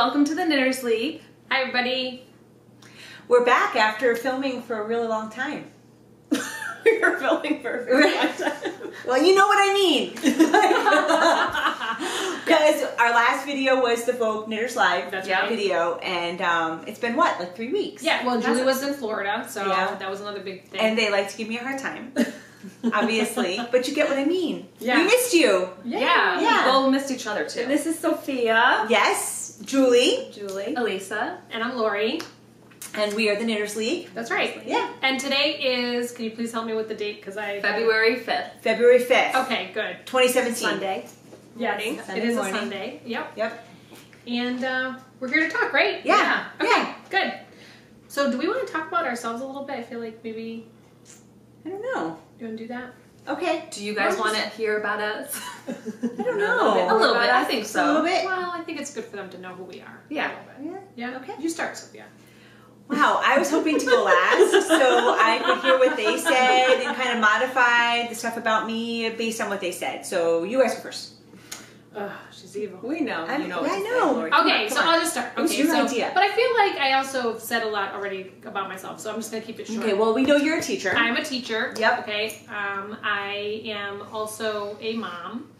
welcome to the Knitters League. Hi, everybody. We're back after filming for a really long time. We were filming for a very long time. Well, you know what I mean. Because our last video was the Vogue Knitters Live video, and it's been what, like 3 weeks? Yeah, well, Julie was in Florida, so that was another big thing. And they like to give me a hard time, obviously, but you get what I mean. Yeah. We missed you. Yeah. Yeah. We all missed each other too. And this is Sophia. Yes, Julie. Julie. Elisa. And I'm Lori. And we are the Knitters League. That's right. Yeah. And today is, can you please help me with the date? Because February 5th. February 5th. Okay, good. 2017. Sunday. Morning. Sunday It is morning. a Sunday. Yep. Yep. And we're here to talk, right? Yeah. Okay, good. So do we want to talk about ourselves a little bit? I feel like maybe, I don't know. you want to do that? Okay. Do you guys want to hear about us? I don't know. A little bit, I think so. A little bit. Well, I think it's good for them to know who we are. Yeah. A little bit. Yeah. Yeah? Okay. You start, Sophia. Wow, I was hoping to go last so I could hear what they said and kind of modify the stuff about me based on what they said. So you guys go first. Ugh, she's evil. We know. I You know. know. what to say, Lori. Okay, Come so on. I'll just start. It was Okay, your so, idea. But I feel like I also said a lot already about myself, so I'm just going to keep it short. Okay, well, we know you're a teacher. I'm a teacher. Yep. Okay. I am also a mom.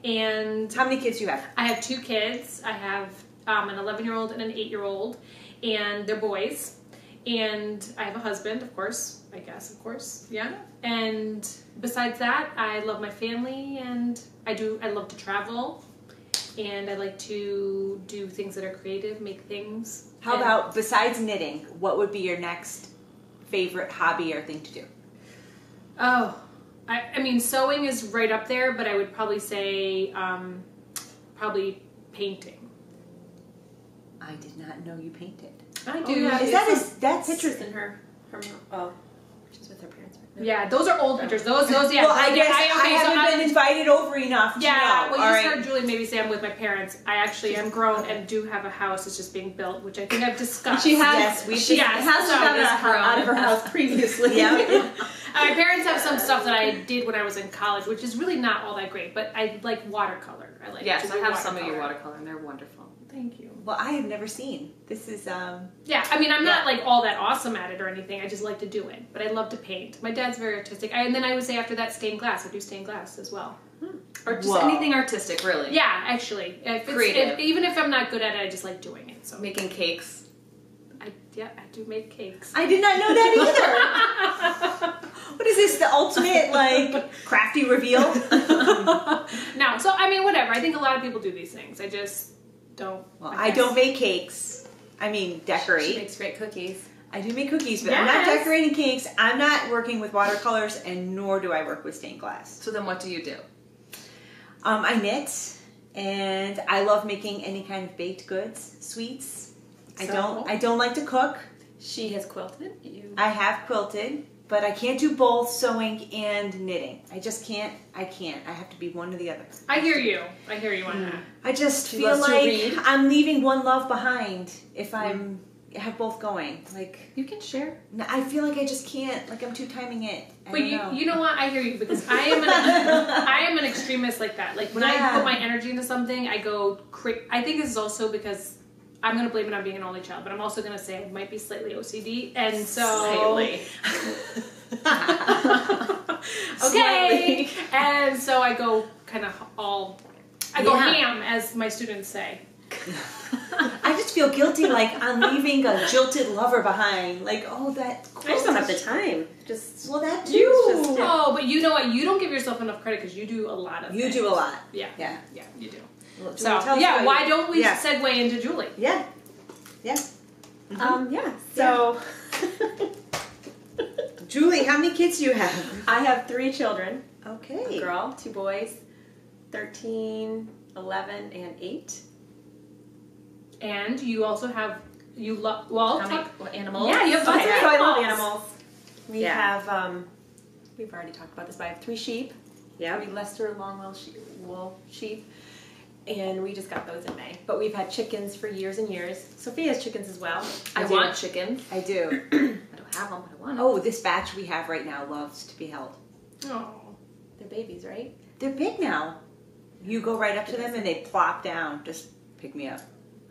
And How many kids do you have? I have 2 kids. I have an 11-year-old and an 8-year-old, and they're boys. And I have a husband, of course, yeah. And besides that, I love my family, and I love to travel, and I like to do things that are creative, make things. How about, besides knitting, what would be your next favorite hobby or thing to do? Oh, I mean, sewing is right up there, but I would probably say probably painting. I did not know you painted. I Oh, do. yeah. That's Pictures in her. She's with her parents right now. Yeah, those are old pictures. Those, yeah. Well, I guess I so haven't been invited over enough to Yeah, know. well, All you right. heard Julie maybe say I'm with my parents. I actually am grown and do have a house. It's just being built, which I think I've discussed. She has. Yes, we she yes, has so gotten is out of her house previously. Yeah. My parents have some stuff that I did when I was in college, which is really not all that great, but I like watercolor. I like Yes, to I do have some of your watercolor, and they're wonderful. Thank you. Well, I have never seen. This is, Yeah, I mean, I'm not like all that awesome at it or anything. I just like to do it, but I love to paint. My dad's very artistic, and then I would say after that, stained glass. I do stained glass as well. Or just Whoa. anything artistic, really. Yeah, actually, Creative. even if I'm not good at it, I just like doing it. So Making cakes. I do make cakes. I did not know that either. What is this, the ultimate, like, crafty reveal? No, so I mean, whatever. I think a lot of people do these things. I just don't. Well, I don't make cakes. I mean, She decorate. makes great cookies. I do make cookies, but I'm not Yes. decorating cakes. I'm not working with watercolors, and nor do I work with stained glass. So then what do you do? I knit, and I love making any kind of baked goods, sweets. I don't like to cook. She has quilted. I have quilted, but I can't do both sewing and knitting. I just can't. I have to be one or the other. I hear you on that. I just She feel loves to like read. I'm leaving one love behind if I'm have both going. Like, You can share. I feel like I just can't. Like, I'm two timing it. I But don't know. you know what? I hear you because I am an extremist like that. Like when I Yeah. put my energy into something, I go. I think this is also because I'm going to blame it on being an only child, but I'm also going to say I might be slightly OCD, and so Slightly. okay, and so I go kind of I go Yeah. ham, as my students say. I just feel guilty, like I'm leaving a jilted lover behind. Like, oh, that. I just don't have the time. Just Well, that You too. just- Oh, but you know what? You don't give yourself enough credit because you do a lot of You things. do a lot. Yeah, Yeah. you do. Well, do you So wanna tell us yeah, about why you? don't we Yeah. segue into Julie? Yeah. Yeah. yeah. So Julie, how many kids do you have? I have 3 children. Okay. A girl, 2 boys, 13, 11, and 8. And you also have How many animals? Yeah, you have Okay, lots of so I love animals. animals. We Yeah. have, we've already talked about this, but I have 3 sheep. 3 Leicester long wool sheep. And we just got those in May. But we've had chickens for years and years. Sophia has chickens as well. I do. want chickens. I do. I don't have them, but I want them. Oh, this batch we have right now loves to be held. Oh. They're babies, right? They're big now. You go right up to them and they plop down. Just pick me up.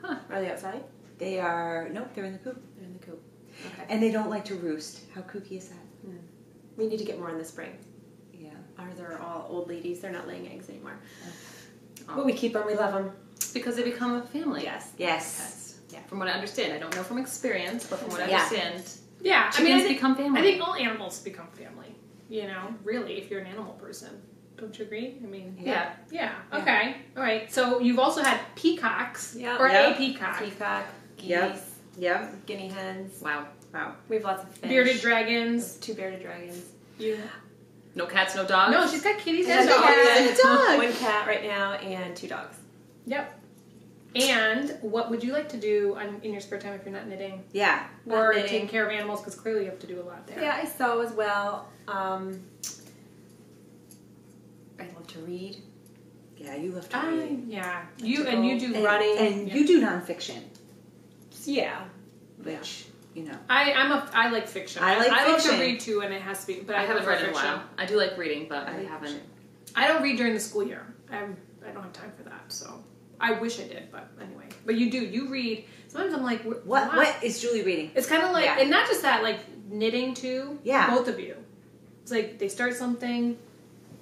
Are they outside? They are, nope, they're in the coop. They're in the coop. Okay. And they don't like to roost. How kooky is that? We need to get more in the spring. Yeah. Ours are all old ladies. They're not laying eggs anymore. Oh. But we keep them. We love them. Because they become a family. Yes. Yes. Pets. Yeah. From what I understand. I don't know from experience, but from what I Yeah. understand, Yeah, chickens I think, become family. I think all animals become family. You know, really, if you're an animal person. Don't you agree? I mean, Yeah. yeah. Okay. All right. So you've also had peacocks. Yeah. Or Yep. a peacock. Peacock, geese, Yep. Yep. guinea hens. Wow. Wow. We have lots of fish. Bearded dragons. 2 bearded dragons. You. No cats, no dogs? No, she's got kitties And and a dogs. dog. 1 cat right now and 2 dogs. Yep. And what would you like to do in your spare time if you're not knitting? Yeah. Not Or knitting. taking care of animals? Because clearly you have to do a lot there. Yeah, I sew as well. I love to read. Yeah, you love to read. Yeah. to You go do And, running. and Yeah. you do nonfiction, Yeah. which, you know. I like fiction. I like love to fiction. read too, and it has to be. But I haven't prefer read in a fiction. while. I do like reading, but I like haven't. fiction. I don't read during the school year. I don't have time for that. So I wish I did, but anyway. But you do. You read. Sometimes I'm like, What is Julie reading? It's kind of like, Yeah. and not just that, like knitting too. Yeah. Both of you. It's like they start something.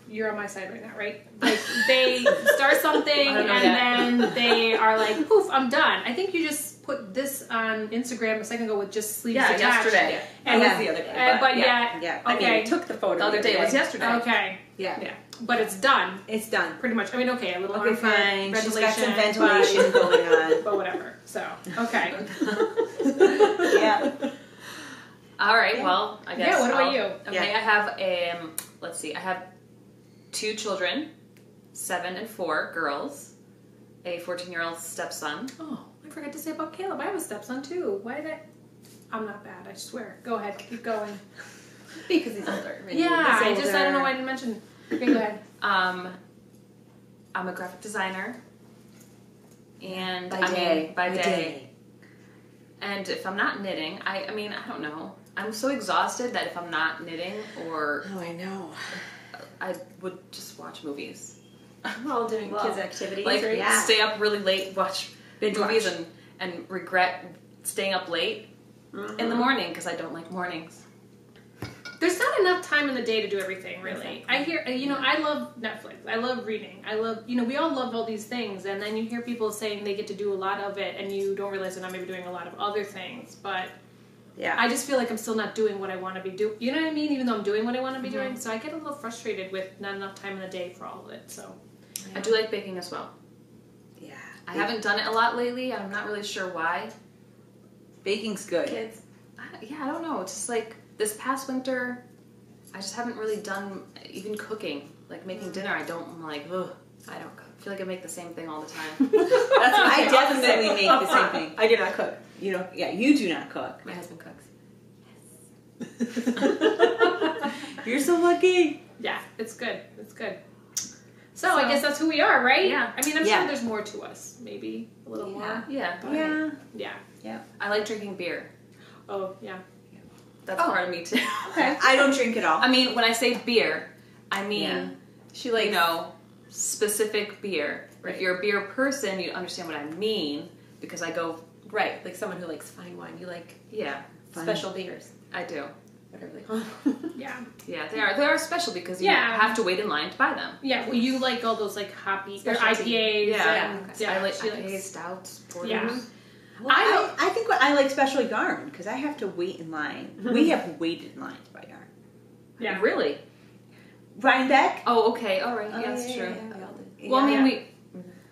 You're on my side right now, right? Like they start something I don't know and then they are like, poof, I'm done. I think you just put this on Instagram a second ago with just sleeves Yeah, attached. yesterday. And Yeah. That was the other day. but yeah. Yeah. I mean, Okay. I took the photo The other day was yesterday. Okay. Yeah. Yeah. But it's done. It's done. Pretty much. I mean, okay, a little Okay, on for fine. She's got some ventilation, ventilation going on. but whatever. So, okay. Yeah. All right. Yeah. Well, I guess. Yeah, what about I'll- you? Okay, Yeah. I have let's see. I have 2 children, 7 and 4 girls, a 14-year-old stepson. Oh, I forgot to say about Caleb. I have a stepson too. Why did I? I'm not bad. I swear. Go ahead. Keep going. Because he's older. Yeah, I don't know older. why I didn't mention. Okay, go ahead. I'm a graphic designer, and By I day. mean by day. And if I'm not knitting, I mean I don't know. I'm so exhausted that if I'm not knitting, or Oh, I know. I would just watch movies. We're all doing Well, kids' activities, Like right? Yeah. stay up really late, watch Binge movies, watch. and regret staying up late in the morning because I don't like mornings. There's not enough time in the day to do everything, really. I hear, I love Netflix. I love reading. I love, we all love all these things. And then you hear people saying they get to do a lot of it, and you don't realize they're not maybe doing a lot of other things. But Yeah. I just feel like I'm still not doing what I want to be doing. You know what I mean? Even though I'm doing what I want to be doing. So I get a little frustrated with not enough time in the day for all of it. So I do like baking as well. Yeah. I haven't done it a lot lately. I'm not really sure why. Baking's good. Kids. I don't know. It's just like this past winter, I just haven't really done even cooking. Like making dinner, I'm like, ugh. I don't cook. I feel like I make the same thing all the time. That's what I definitely make the same thing. I do not cook. You know, yeah, you do not cook. My husband cooks. You're so lucky. yeah, it's good. It's good. So I guess that's who we are, right? Yeah. I mean, I'm Yeah. sure there's more to us. Maybe a little more. Yeah. But yeah. I like drinking beer. Oh, yeah. That's Oh. part of me too. Okay. I don't drink at all. I mean, when I say beer, I mean, Yeah. She likes, specific beer. Right. If you're a beer person, you understand what I mean because I go, right, like someone who likes fine wine. You like yeah, Fine. special beers. I do. Whatever they call them. Yeah. Yeah, they are special because you Yeah. have to wait in line to buy them. Yeah, well, you like all those like hoppy or Specialty. IPAs. Yeah. and, Okay. yeah. I like she IPAs, likes- stouts, porters. Yeah. Well, I I think I like special yarn because I have to wait in line. We have waited in line to buy yarn. Yeah. Really? Rhinebeck? Oh, okay. All right. Oh, Yeah, that's yeah, true. yeah, We all did. Well, I Yeah. mean,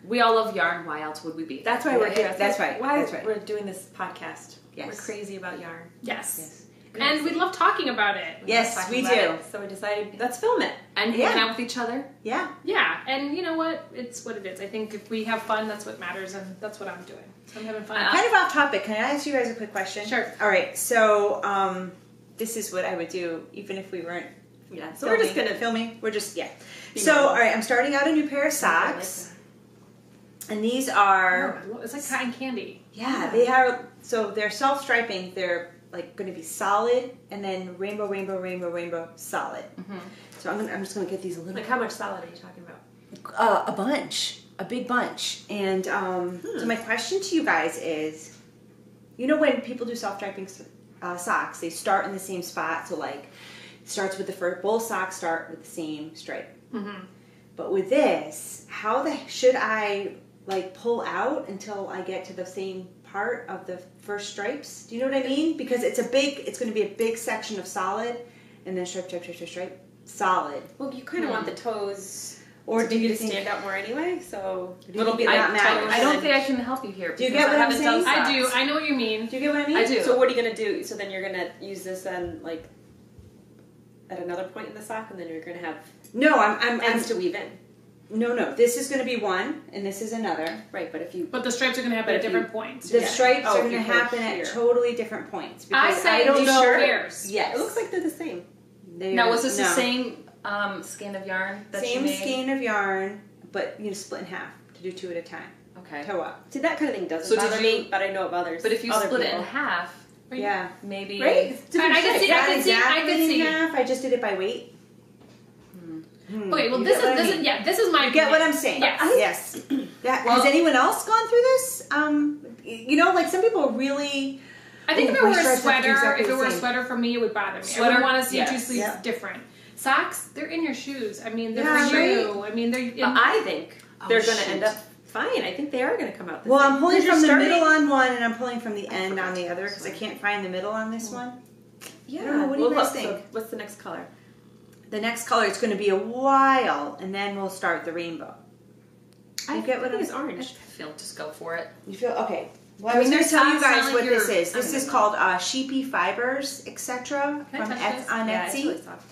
we all love yarn. Why else would we be? That's why we're Yeah, here. that's right, Why that's right. we're doing this podcast. Yes. We're crazy about yarn. Yes. Yes. And we love talking about it. Yes, Talking we about do. it, so we decided, let's film it. and hanging Yeah. out with each other. Yeah. Yeah, and you know what? It's what it is. I think if we have fun, that's what matters, and that's what I'm doing. So I'm having fun. Kind of off topic. Can I ask you guys a quick question? Sure. All right. So, this is what I would do even if we weren't. Yeah. So we're just gonna filming. We're just Be So, normal. all right. I'm starting out a new pair of socks, and these are Oh, it's like cotton candy. they are. So they're self striping. They're like going to be solid, and then rainbow, rainbow, rainbow, rainbow, solid. Mm-hmm. So I'm just going to get these a little. Like how much solid are you talking about? A bunch. a big bunch. And so my question to you guys is, you know, when people do self-striping socks, they start in the same spot. So like, starts with the first, both socks start with the same stripe. Mm-hmm. But with this, should I like pull out until I get to the same part of the first stripes? Do you know what I mean? Because it's going to be a big section of solid, and then stripe, solid. Well, you kind of want the toes, or do you stand out more anyway? So little bit not matters. I don't think I can help you here. Do you get what I'm saying? I do. I know what you mean. Do you get what I mean? I do. So what are you gonna do? So then you're gonna use this then like at another point in the sock, and then you're gonna have I'm ends to weave in. No. This is going to be one, and this is another. Right, but the stripes are going to happen at different points. The stripes are going to if you happen here. at totally different points. I Because say don't these know. pairs. Yes, It looks like they're the same. Now, was this the same skein of yarn that you same made? skein of yarn, but split in half to do 2 at a time. Okay. Toe up. See, that kind of thing doesn't So bother did me, you- but I know of others. But if you other split it people. in half, Yeah. maybe... Right? It's different I can shapes. see- I can see- Exactly in half. I just did it by weight. Okay, well, You this get what I is mean? this is my. You get what opinion. I'm saying? Yes. Yes. Well- Has anyone else gone through this? Like some people really. I think if it my were a stripes have to do sweater, exactly if it the were a same. sweater for me, it would bother me. I Sweater, would want to see yes. two sleeves Yeah. different. Socks, they're in your shoes. I mean, they're Yeah, for you. I mean, they're. But I think they're going to shoot. end up fine. I think they are going to come out the Well, same. I'm pulling Because from the you're middle starting- on one, and I'm pulling from the end on the other because I one. can't find the middle on this one. Yeah. I don't know, what do you Well, guys look, think? so what's the next color? The next color, it's going to be a while, and then we'll start the rainbow. You get what I think I'm it's I orange. feel just go for it. You feel okay? Well, I I was mean, going to their tell you socks guys sound what like this you're- is. This I is don't called Sheepy Fibers, etc. Can I from touch this? on Yeah, it's Etsy, really soft.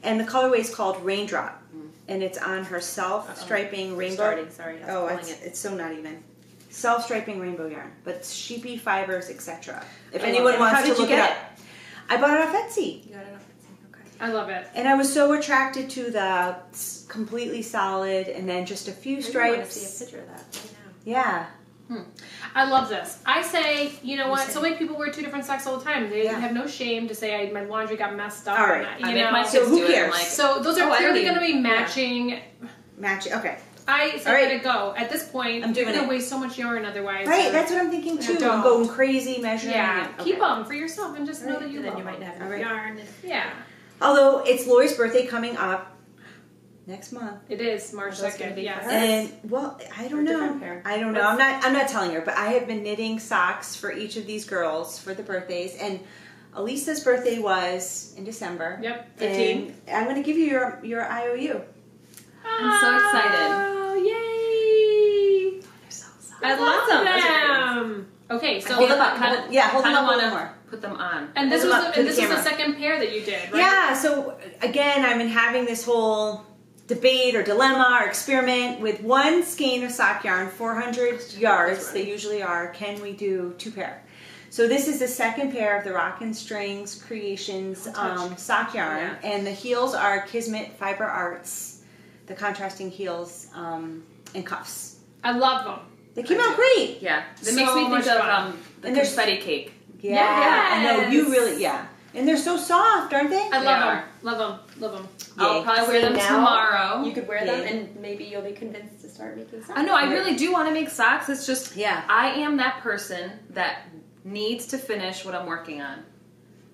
and the colorway is called Raindrop, and it's on her self-striping rainbow. Starting, sorry. I was pulling it. It's so not even self-striping rainbow yarn, but it's Sheepy Fibers, etc. If Oh, anyone and wants how to did you look it get up, I bought it off Etsy. You got it off Etsy. Okay. I love it. And I was so attracted to the completely solid, and then just a few I want to stripes. see a picture of that right now. Yeah, I love this. I say, you know what? So many people wear two different socks all the time. They Yeah. have no shame to say my laundry got messed up. All or right. not, I you make know. my So kids who do it. I'm cares? like, So those are Oh, I clearly don't going to be even- matching. matching. Okay, I say All right. let it go. At this point, I'm you're doing going it. to waste so much yarn otherwise. right. So- That's what I'm thinking too. don't. I'm going crazy measuring. yeah. it. Keep Okay. them for yourself and just know that you And then love you might them. have All enough right. yarn. Yeah, Although it's Lori's birthday coming up next month. it is March Are those gonna 2nd. be Yes. for her? And well, I don't Or know. different pair? I don't know. I'm not telling her, but I have been knitting socks for each of these girls for the birthdays. And Elisa's birthday was in December. Yep. 15. And I'm going to give you your IOU. I'm so excited. Oh, yay! They're so soft. I love awesome. Those are them. Okay, so Hold them up. Kinda- Hold them kinda up a little wanna more. Put them on. and this Hold was them up the, to and the this was the camera. second pair that you did, right? Yeah. So again, I've been having this whole debate or dilemma or experiment with one skein of sock yarn, 400 yards. They usually are. Can we do 2 pair? So this is the second pair of the Rockin' Strings Creations sock yarn, and the heels are Kismet Fiber Arts, the contrasting heels and cuffs. I love them. They came I out do. great. Yeah. It So makes me think much of fun. the And there's- confetti cake. Yeah, I know you Yes. really. Yeah, and they're so soft, aren't they? I They love are. them. Love them. Love them. I'll Yay. probably wear them now, tomorrow. You could wear them, Yeah. and maybe you'll be convinced to start making socks. I know, I really do want to make socks. It's just, Yeah. I am that person that needs to finish what I'm working on.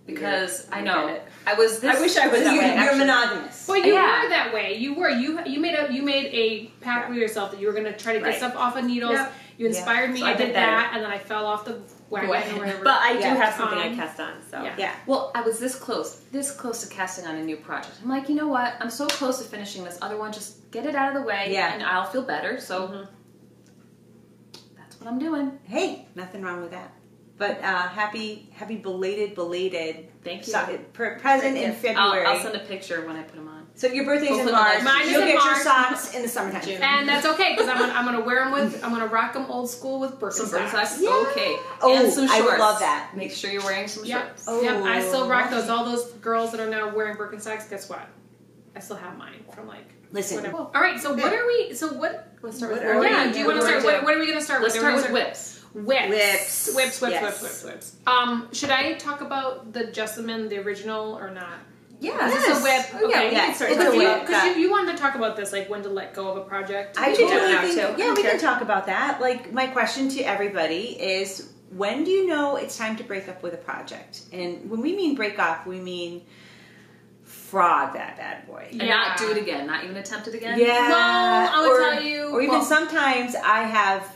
Because Yeah, I I know. get it. I was this. I wish I was that You're, way, you're actually. monogamous. Well, you Yeah. were that way. You were. You made a pact with yourself that you were going to try to get Right. stuff off of needles. Yep. You inspired me. So I I did did that, better. and then I fell off the wagon or whatever. But I do Yeah. have something I Um, cast on, so. yeah. Yeah. Well, I was this close to casting on a new project. I'm like, you know what? I'm so close to finishing this other one. Just get it out of the way, Yeah. and I'll feel better. So that's what I'm doing. Hey, nothing wrong with that. But happy belated Thank you. present in February. I'll send a picture when I put them on. So your birthday's in Hopefully March. mine is You'll in get your March. socks in the summertime. June. And that's okay because I'm gonna wear them with. I'm gonna rock them old school with Some Birkenstocks. Birkenstocks, Yeah. okay. Oh, and some I shorts. would love that. Make sure you're wearing some Yep. shorts. Oh. Yep. I still rock those. All those girls that are now wearing Birkenstocks. Guess what? I still have mine from like. Listen. Whatever. All right. So what are we? So what? Let's start What with are Lori. Yeah. Do you want to start? What are we gonna start Let's with? start Are we with gonna whips. Whips. Whips. Yes. Whips. Should I talk about the Jessamine, the original, or not? Yeah. Is this a whip? Oh, yeah, Okay. yeah, it's a Because whip. Because you wanted to talk about this, like when to let go of a project. I can do it totally now, think, too. yeah, I don't we care. can talk about that. Like, my question to everybody is, when do you know it's time to break up with a project? And when we mean break up, we mean frog that bad boy. And not do it again, not even attempt it again. Yeah. Well, I would tell you- Or even well- sometimes I have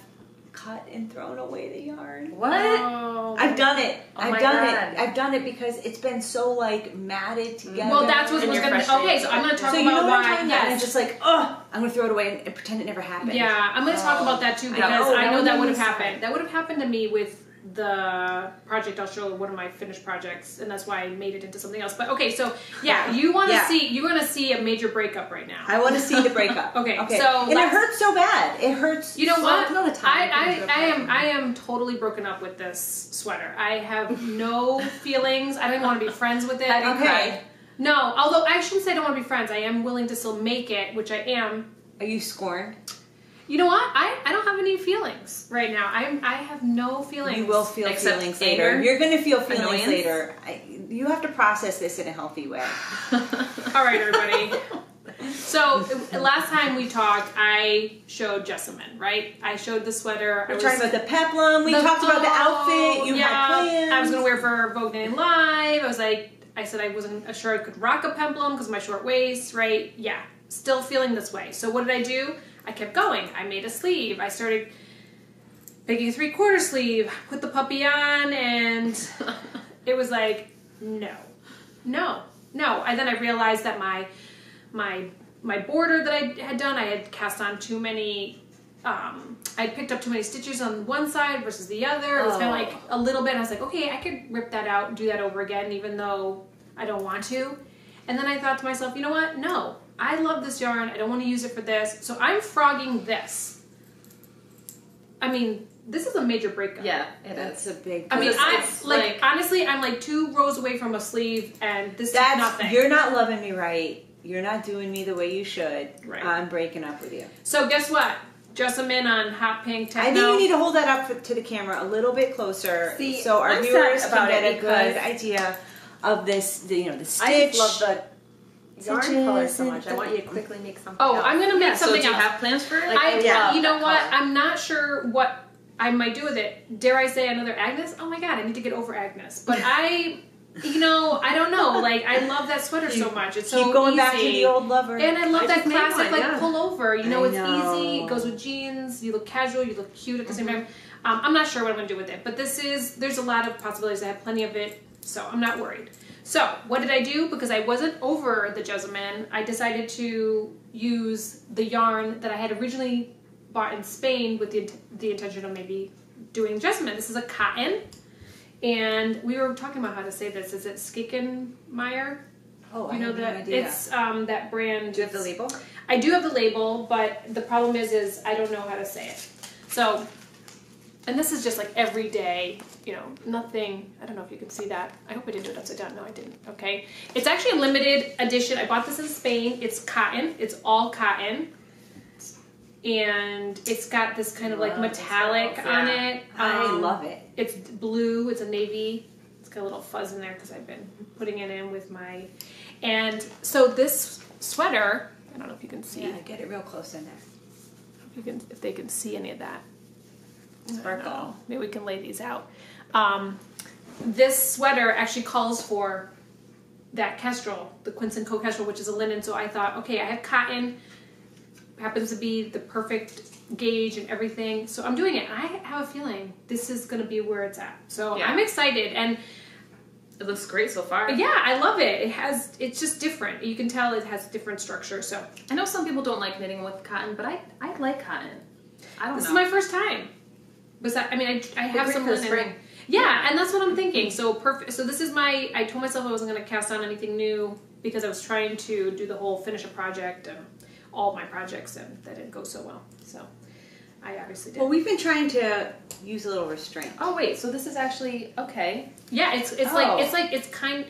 cut and thrown away the yarn. What? Oh. I've done it. Oh I've my done God. it. I've done it because it's been so like matted together. Well, that's what And was you're going to. frustrated. Okay, so I'm going to talk so you about know what I'm why. talking about? And Yes. just like, oh, I'm going to throw it away and pretend it never happened. Yeah, I'm going to talk about that too because know, I that know would that make would me have sad. happened. That would have happened to me with the project. I'll show one of my finished projects, and that's why I made it into something else. But okay, so yeah, you want to Yeah. see you're going to see a major breakup right now. I want to see the breakup. Okay, Okay. so and it hurts so bad. It hurts. You know So what? another time we can do it. I am totally broken up with this sweater. I have no feelings. I don't even want to be friends with it. Have you Okay. cried? No, although I shouldn't say I don't want to be friends. I am willing to still make it, which I am. Are you scorned? You know what? I don't have any feelings right now. I have no feelings. You will feel Except feelings later. anger? You're going to feel feelings Annoyance? later. You have to process this in a healthy way. All right, everybody. So last time we talked, I showed Jessamine, right? I showed the sweater. We're talking about the peplum. We talked about the outfit. You had plans. I was going to wear it for Vogue Night Live. I said I wasn't sure I could rock a peplum because of my short waist, right? Yeah, still feeling this way. So what did I do? I kept going. I made a sleeve. I started picking a 3/4 sleeve, put the puppy on, and it was like, no. And then I realized that my border that I had done, I had cast on too many, I had picked up too many stitches on one side versus the other. It was kind of like a little bit. I was like, okay, I could rip that out and do that over again, even though I don't want to. And then I thought to myself, you know what? No, I love this yarn. I don't want to use it for this. So I'm frogging this. I mean, this is a major breakup. Yeah, it That's is. a big. I mean, It's like- honestly, I'm like 2 rows away from a sleeve, and this is That's nothing. You're not loving me right. You're not doing me the way you should. Right. I'm breaking up with you. So guess what? Jessamine on Hot Pink Techno. I think you need to hold that up to the camera a little bit closer, See, so our I'm viewers sad can about get it a good because- idea of this. The stitch. I just love the yarn Stitches color so and much. I want you to quickly make something Oh, else. I'm gonna make So something do you else. have plans for it? Like, yeah. You know that what? color. I'm not sure what I might do with it. Dare I say another Agnes? Oh my god, I need to get over Agnes. But I don't know. Like, I love that sweater so much. It's so Keep going easy. back to the old lover. And I love I that just made classic, one, like, yeah. pull over. You know, I it's know. easy. It goes with jeans. You look casual. You look cute at the same time. I'm not sure what I'm going to do with it. But there's a lot of possibilities. I have plenty of it. So I'm not worried. So what did I do? Because I wasn't over the Jessamine, I decided to use the yarn that I had originally bought in Spain with the intention of maybe doing Jessamine. This is a cotton. And we were talking about how to say this. Is it Skickenmeyer? Oh, I You know have no that idea. it's that brand. Do you have the label? I do have the label, but the problem is I don't know how to say it. So, and this is just like everyday, nothing. I don't know if you can see that. I hope I didn't do it upside down. No, I didn't. Okay. It's actually a limited edition. I bought this in Spain. It's cotton. It's all cotton. And it's got this kind of like Love metallic this on yeah. it. I love it. It's blue. It's a navy. It's got a little fuzz in there because I've been putting it in with my... And so this sweater, I don't know if you can see. Yeah, get it real close in there. If they can see any of that. Sparkle. I don't know. Maybe we can lay these out. This sweater actually calls for that kestrel, the Quince & Co. kestrel, which is a linen. So I thought, okay, I have cotton. Happens to be the perfect gauge and everything. So I'm doing it. I have a feeling this is going to be where it's at. So Yeah. I'm excited. And It looks great so far. yeah, I love it. It's just different. You can tell it has different structure. So I know some people don't like knitting with cotton, but I like cotton. I don't this know. is my first time. I have great some for the linen. spring. Yeah, and that's what I'm thinking. So perfect. So this is I told myself I wasn't going to cast on anything new because I was trying to do the whole finish a project and all my projects, and that didn't go so well. So I obviously did. Well, we've been trying to use a little restraint. Oh wait, so this is actually okay. yeah, it's Oh. like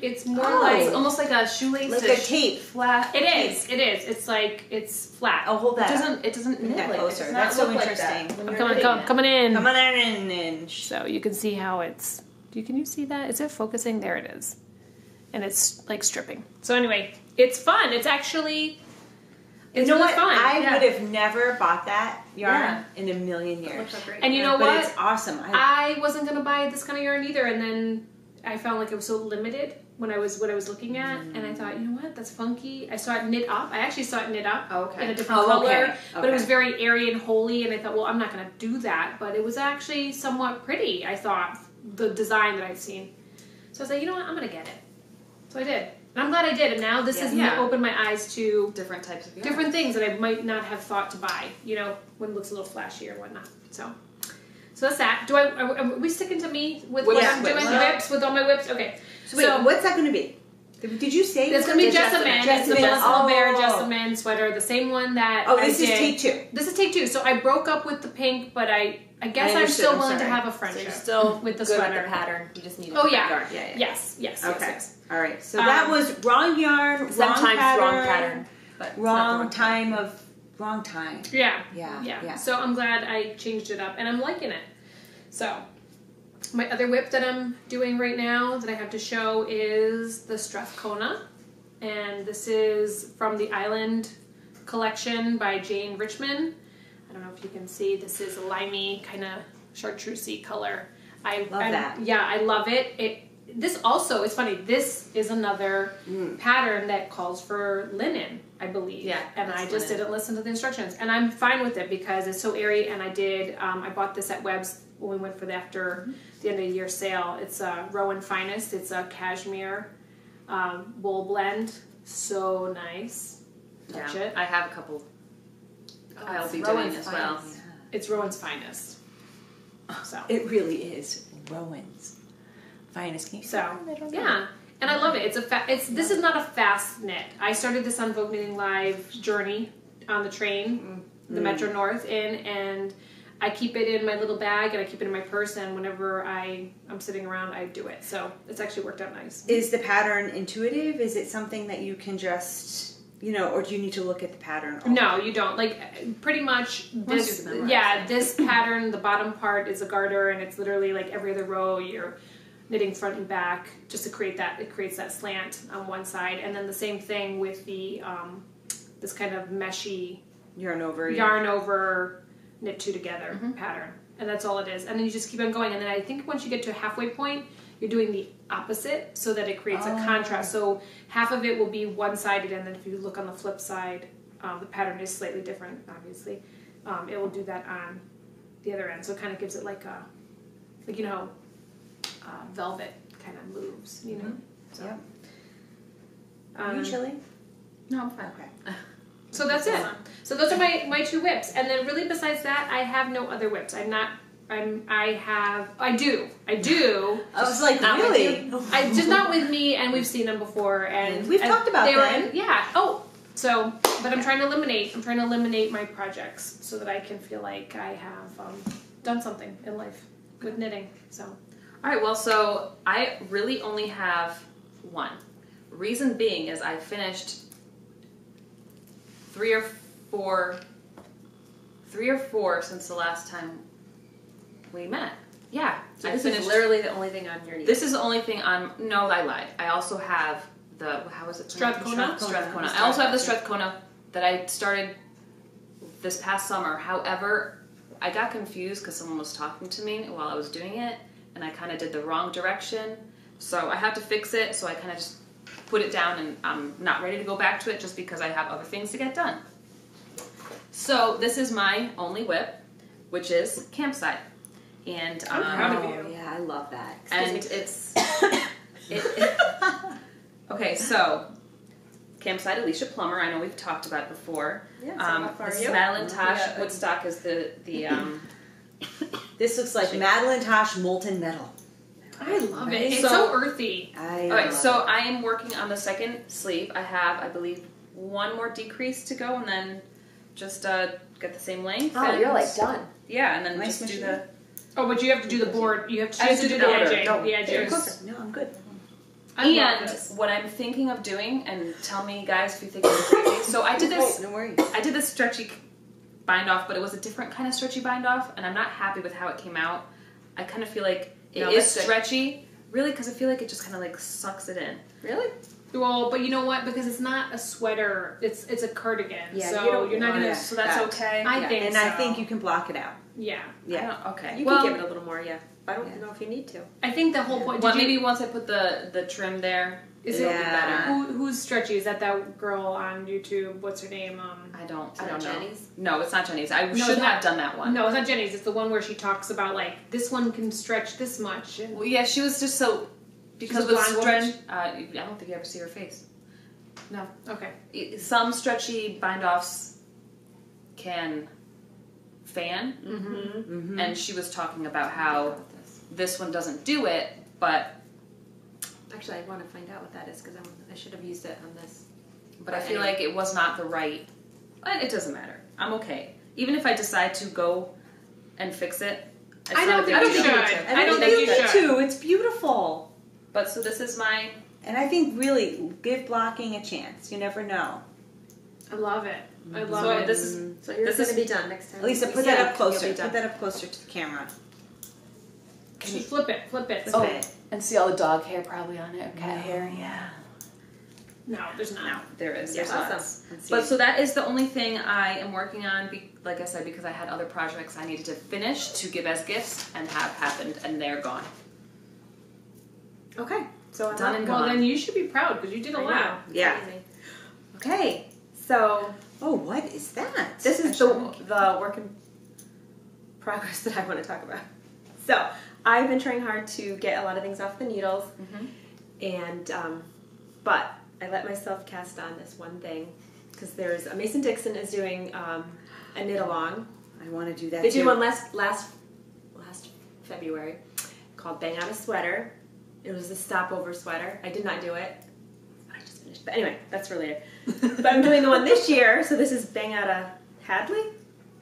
it's more Oh. like It's almost like a shoelace, Like a tape. flat. it is. It's like it's flat. Oh, hold It that up. doesn't knit that like closer. It does That's not so look like interesting. that when I'm you're coming knitting it. coming in. Come on in and So you can see how it's. Can you see that? Is it focusing? There it is. and it's like stripping. So anyway, it's fun. It's actually, it's You know really what? fun. I Yeah. would have never bought that yarn in a million years. Looks so great. And you know But what? it's awesome. I wasn't gonna buy this kind of yarn either, and then I found like it was so limited when I was looking at, and I thought, you know what, that's funky. I saw it knit up. I actually saw it knit up Okay. in a different Oh, color, okay. but it was Okay. very airy and holy, and I thought, well, I'm not gonna do that, but it was actually somewhat pretty. I thought the design that I'd seen, so I was like, you know what, I'm gonna get it. So I did, and I'm glad I did. And now this has Yeah. opened my eyes to Different types of yarn. different things that I might not have thought to buy, you know, when it looks a little flashy or whatnot. So that's that. Are we sticking to me with what Whips, I'm doing? whips. Whips, with all my whips? Okay. So wait, what's that going to be? Did you say It's going to be the Jessamine. It's the Jessamine. Melissa LeBaron Oh. Jessamine sweater, the same one that Oh, I this is did. take two. This is take two. So I broke up with the pink, but I guess I'm understood. still I'm willing to sorry. have a So friendship you're still with the good sweater. with the pattern. You just need. Oh yeah. yarn. Yeah. Yes. Okay. Yes. All right. So that was wrong yarn, wrong Sometimes pattern, wrong pattern, but it's not the wrong wrong time of wrong time. Yeah. Yeah. So I'm glad I changed it up, and I'm liking it. So my other whip that I'm doing right now that I have to show is the Strathcona, and this is from the Island collection by Jane Richmond. I don't know if you can see. This is a limey kind of chartreusey color. I Love that. Yeah, I love it. This also is funny. This is another pattern that calls for linen, I believe. Yeah, and I that's just linen. didn't listen to the instructions, and I'm fine with it because it's so airy. And I did. I bought this at Webb's when we went for the after the end of the year sale. It's a Rowan Finest. It's a cashmere wool blend. So nice. Touch it. I have a couple. I'll be Rowan's doing as well. Finest. It's Rowan's Finest. So. It really is Rowan's finest. Can you see So that? I don't know. yeah, and I love it. This is not a fast knit. I started this on Vogue Knitting Live journey on the train, the Metro North and I keep it in my little bag and I keep it in my purse. And whenever I'm sitting around, I do it. So it's actually worked out nice. Is the pattern intuitive? Is it something that you can just, or do you need to look at the pattern? No, you don't. Like pretty much Once this. you memorize Yeah, it. this pattern. The bottom part is a garter, and it's literally like every other row you're knitting front and back just to create that. It creates that slant on one side, and then the same thing with the this kind of meshy Yarn over. yarn over knit two together pattern, and that's all it is. And then you just keep on going, and then I think once you get to a halfway point, you're doing the opposite so that it creates a contrast. So half of it will be one-sided, and then if you look on the flip side, the pattern is slightly different, obviously. It will do that on the other end, so it kind of gives it like a, velvet kind of moves, So, Yep. Are you chilly? No, I'm fine. Okay. so that's it. So those are my two whips, and then really besides that, I have no other whips. I do. I was like, Not with really? I just not with me, and we've seen them before, and We've talked about they were them. yeah. Oh, so but I'm trying to eliminate my projects so that I can feel like I have done something in life with knitting. So All right, well, so I really only have one. Reason being is I finished three or four since the last time we met. Yeah, I This finished. is literally the only thing on your knee. This is the only thing on. No, I lied. I also have how is it? Strathcona? Strathcona. I also have the Strathcona that I started this past summer. However, I got confused because someone was talking to me while I was doing it, and I kind of did the wrong direction. So I have to fix it. So I kind of just put it down, and I'm not ready to go back to it just because I have other things to get done. So this is my only whip, which is Campside. And I'm proud of you. Yeah, I love that. and it's okay. So Campside Alicia Plummer. I know we've talked about it before. Yeah, so how far This are is you? Madeline Tosh Yeah, Woodstock is the This looks like Madeline Tosh molten metal. I love it. Right? It's So- so earthy. Okay, love so it. I am working on the second sleeve. I have, I believe, one more decrease to go, and then just get the same length. Oh, and, you're like done. yeah, and then Nice just do machine. the. Oh, but you have to do the board. You have to, I have to do do the the edging. border. The edges. No, I'm good. I love And this. what I'm thinking of doing, and tell me guys if you think it's crazy. So I did this. No worries. I did this stretchy bind off, but it was a different kind of stretchy bind off, and I'm not happy with how it came out. I kind of feel like it No, is that's good. stretchy, Really? Because I feel like it just kind of like sucks it in. Really? Well, but you know what? Because it's not a sweater, it's a cardigan. Yeah, so you don't you're not want gonna. it. So that's Yeah. okay. I think And so. I think you can block it out. Yeah. Yeah. Okay. You well, can give it a little more, yeah. I don't Yeah. know if you need to. I think the whole point. well, Did you, maybe once I put the trim there, Is it'll it- be better. who's stretchy? Is that girl on YouTube? What's her name? I don't that know. Jenny's? No, it's not Jenny's. I No, should it's not. have done that one. No, it's not Jenny's. It's the one where she talks about like this one can stretch this much. And Well, yeah, she was just so because a with blonde woman? stretch. I don't think you ever see her face. no, okay. Some stretchy bind offs can fan, Mm-hmm. and she was talking about how this one doesn't do it, but Actually, I want to find out what that is because I should have used it on this. I feel like it was not the right. It doesn't matter. I'm okay. Even if I decide to go and fix it, it's I not don't a big think you deal. should. And I don't I think you feel should. too. It's beautiful. But so this is my. And I think really give blocking a chance. You never know. I love it. I love So it. this is. So yours This is is- going to be done next time. Lisa, we put see that it, up closer. you'll be done. Put that up closer to the camera. Just flip it. Flip Oh, it. and see all the dog hair probably on it. Cat hair, yeah. No, there's not. No, there is. Yeah, There's awesome. lots. Let's see. But so that is the only thing I am working on. Like I said, because I had other projects I needed to finish to give as gifts and have happened, and they're gone. Okay. So I'm Done up. and Well, gone. then you should be proud because you did a I lot. know. It's Yeah. amazing. Okay. So Oh, what is that? this is the work in progress that I want to talk about. So I've been trying hard to get a lot of things off the needles, and but I let myself cast on this one thing because there's Mason Dixon is doing a knit along. I want to do that They too. did one last February called Bang Out a Sweater. It was a stopover sweater. I did not do it. I just finished. But anyway, that's for later. But I'm doing the one this year, so this is Bang Out a Hadley.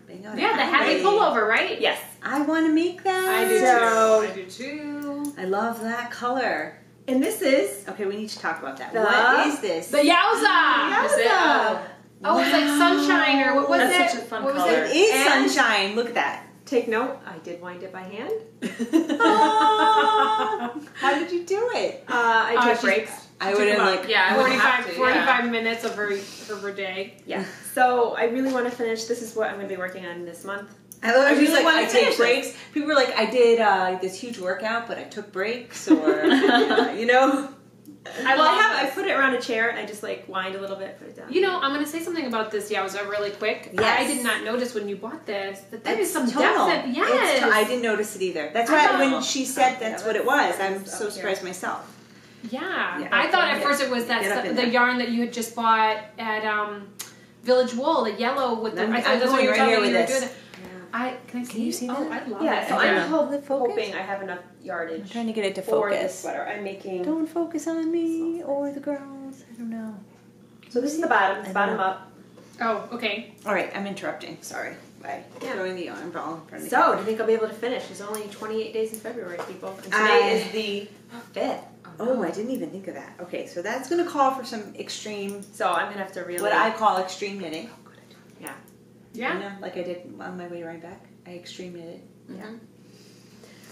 Bang on Yeah, the Hadley Hadley. pullover, right? Yes. I want to make that. I do So- too. I do too. I love that color. And this is Okay, we need to talk about that. The- What is this? The Yowza! Is it? Yowza. Oh, it's like sunshine or what was That's it? such a fun what was color. It it? is And- sunshine. Look at that. Take note, I did wind it by hand. Oh, how did you do it? I Oh, took she's- breaks. I would have like. Yeah, I would have to. 45 minutes of her day. Yeah. So I really want to finish. This is what I'm going to be working on this month. I was really just like, wanna I finish take breaks. People were like, I did this huge workout, but I took breaks, or you know. I put it around a chair and I just like wind a little bit, put it down. You know, I'm going to say something about this Yowza really quick. Yes. I did not notice when you bought this that there is It's some tonal. depth. It's Yes. I didn't notice it either. That's I why know. when she said that's what it was, I'm Up so here. surprised myself. Yeah. Yeah. I thought at Yeah. first it was Get up in the there. yarn that you had just bought at Village Wool, the yellow with the. I'm I thought that's what going you were right here telling me with you were this. doing. Can I see? Can you see Oh, that? I love Yeah, it. so Yeah. I'm Hold it focus. hoping I have enough yardage I'm trying to get it to for this focus. sweater. I'm making. Don't focus on me or the girls. I don't know. So this is the bottom. It's I bottom know. up. Oh, okay. All right, I'm interrupting. Sorry. By Yeah. throwing the yarn ball in front of the So, do you think I'll be able to finish? There's only 28 days in February, people. And today is the 5th. Oh, I didn't even think of that. Okay, so that's going to call for some extreme, So I'm going to have to really... what I call extreme knitting. Yeah. Yeah. You know, like I did on my way right back. I extreme knitted. Yeah.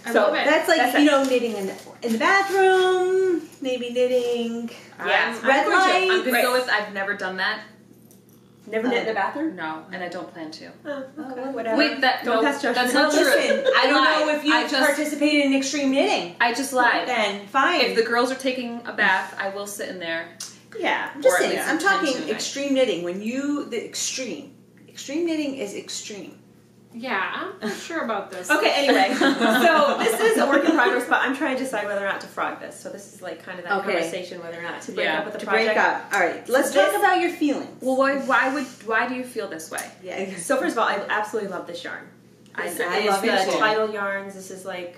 I So love it. That's like, That's you it. know, knitting in the bathroom, maybe knitting. Yeah, Red I'm light. I'm gonna Right. go with. I've never done that. Never knit in the bathroom? No, and I don't plan to. Oh, okay. well, Whatever. Wait, that Don't no, pass judgment. that's Well, not true. listen, I don't know if you I just participated in extreme knitting. I just lied. Then fine. If the girls are taking a bath, I will sit in there. Yeah. I'm just or at saying, least I'm talking intentionally. extreme knitting. When the extreme knitting is extreme. Yeah, I'm not sure about this. Okay, anyway. So this is a work in progress, but I'm trying to decide whether or not to frog this. So this is like kind of that Okay. conversation whether or not to break Yeah, up with the To project. break up. All right, let's So talk this- about your feelings. Well, why do you feel this way? Yeah. So first of all, I absolutely love this yarn. I This I is love it the too. tidal yarns. This is like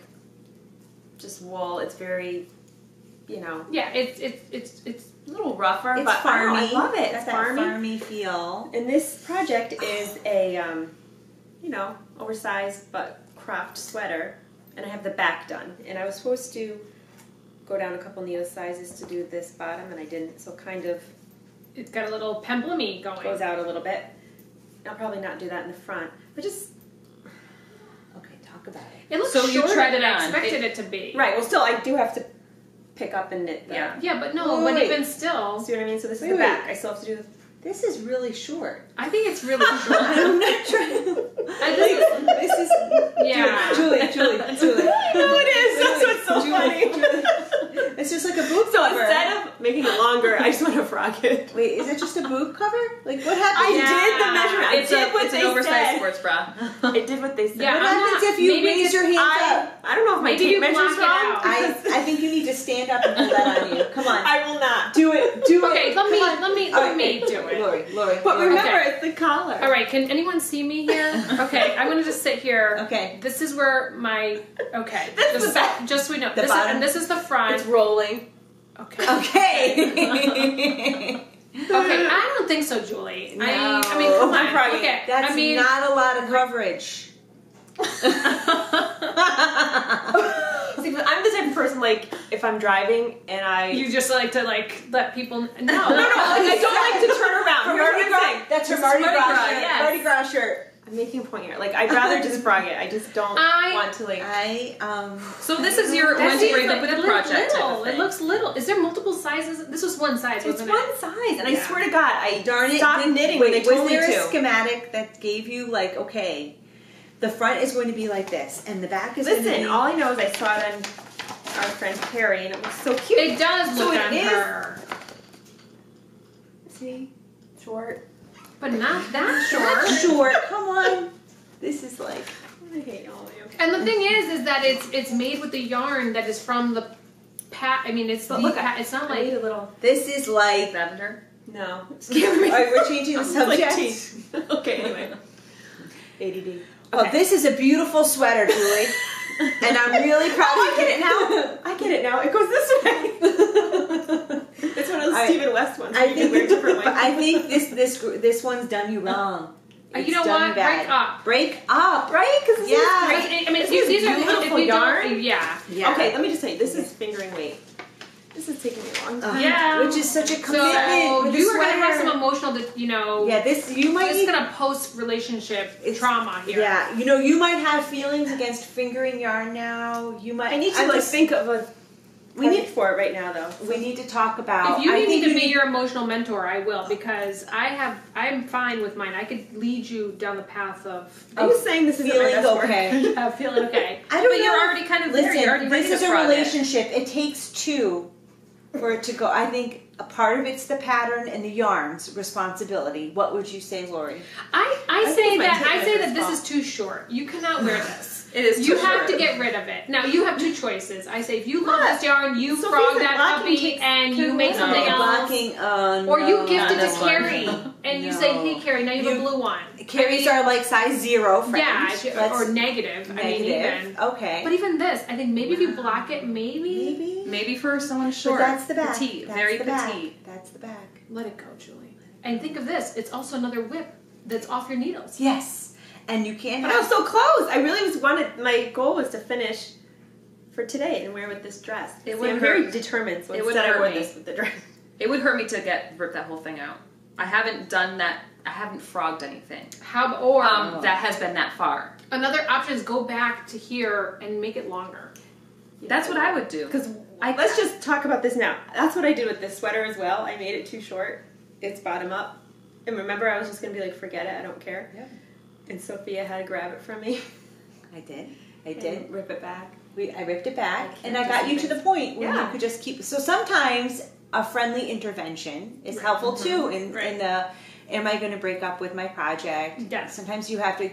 just wool. It's very, you know, Yeah, it's a little rougher, It's but farmy. I love it. Got It's that farmy. farmy feel. And this project is a, you know, oversized but cropped sweater, and I have the back done. And I was supposed to go down a couple needle sizes to do this bottom, and I didn't. So kind of it's got a little pemblemy going. goes out a little bit. I'll probably not do that in the front, but just Okay, talk about it. It looks So you shorter tried than it I on. expected it to be. right. Well, still, I do have to pick up and knit them. Yeah. but no, Wait, but wait. even still, See what I mean? So this Wait, is the wait. back. I still have to do this. This is really short. I think it's really short. I'm not trying. I This is Yeah. Julie. No, it is. That's what's so funny. It's just like a boob So cover. instead of making it longer, I just want to frog it. Wait, is it just a boob cover? Like what happens? I Yeah. did the measurement. I did what It's they an oversized said. sports bra. I did what they said. Yeah, What I'm happens not- if you maybe raise it's- your hands up? I don't know if my Maybe tape you measures block it wrong. out. I think you need to stand up and pull that on you. Come on. I will not. Do it. Do Okay, it. let me All right, do it. Lori. But Lori. remember, Okay. it's the collar. All right, can anyone see me here? Okay, I'm gonna just sit here. Okay. This is where my That's just, the back. just so we know. The This bottom. and this is the front. It's rolling. Okay. Okay. Okay, I don't think so, Julie. No. I mean, come I'm on. frogging Okay, it. That's I mean, not a lot of coverage. See, but I'm the type of person, like, if I'm driving and I... you just like to let people. No, no, I don't like to turn around. For Here's what Mardi I'm Gras, saying. that's her This is Mardi Gras Gras, shirt. yes. Mardi Gras shirt. I'm making a point here. Like, I'd rather just frog it. I just don't want to, like... So this is your That when to seems break like up with it a looks project type little. of It thing. looks little. Is there multiple sizes? This was one size, It's wasn't one it? size, and I Yeah. swear to God, I Darn it. stopped Did- knitting wait, when they told was me there to. a schematic that gave you, like, okay, the front is going to be like this, and the back is going to Listen, be... all I know is I saw it on our friend Carrie, and it was so cute. It does So look it on is- her, See? Short. but not that short. short. Come on. This is like... I hate all of you. And the thing is that it's made with the yarn that is from the I mean, it's But the look, it's not I need like a little... This is like... Lavender. No. All right, we're changing the It's like subject. tea. Okay, anyway. ADD. Oh, this is a beautiful sweater, Julie. And I'm really proud Oh, of I you. get it now. I get it now. It goes this way. It's one of those Stephen West ones. I You can wear think, different ways. I think this one's done you wrong. You It's know done what? bad. Break up. Break up. Right? Because Yeah. I mean, This these is are beautiful if you yarn. Don't, yeah. Yeah. Okay, let me just say, this is fingering weight. This is taking me a long time. Yeah. Which is such a So commitment. with the you are gonna have sweater. some emotional, Yeah, this you might It's need. gonna post relationship trauma here. Yeah, you might have feelings against fingering yarn now. You might. I need to I'm like just- think of a technique for it right now, though. We need to talk about. If you I need think me to you be your emotional mentor, I will, because I'm fine with mine. I could lead you down the path of I was saying this is my feeling best work. okay. feeling okay. I don't But know. you're already kind of there. Listen, You're already ready this to is a frog it. relationship. It takes two for it to go. I think a part of it's the pattern and the yarn's responsibility. What would you say, Lori? I think say my that tape measure's this fault. is too short. You cannot wear this. It is You too have short. to get rid of it. Now you have two choices. I say if you love What? this yarn, you Sophie's frog like that blocking puppy takes and you care make of it. something No. else. Blocking, Or you no. gift Not it to this one. Carrie and you say, No. "Hey Carrie, now you have a blue one." Carries are like size 0, friends. yeah, Let's- or negative. I mean, negative. even. Okay. But even this, I think maybe if you block it, maybe Maybe for someone But short. that's the back. Petite. That's Very the back. petite. That's the back. let it go, Julie. And think of this: it's also another whip that's off your needles. Yes. And you can't But I was have. so close. I really my goal was to finish for today and wear with this dress. It See, would I'm hurt. very determined, so It would instead I hurt wore me. this with the dress. It would hurt me to rip that whole thing out. I haven't done that. I haven't frogged anything. Or That has been that far. another option is go back to here and make it longer. That's what I would do. Because let's just talk about this now. That's what I did with this sweater as well. I made it too short. It's bottom up. And remember, I was just going to be like, forget it, I don't care. Yeah. And Sophia had to grab it from me. I did. I and did. rip it back. I ripped it back, I and can't I got do you to the point where Yeah. you could just keep. So sometimes a friendly intervention is Right. helpful too. In Right. the, am I going to break up with my project? Yes. Sometimes you have to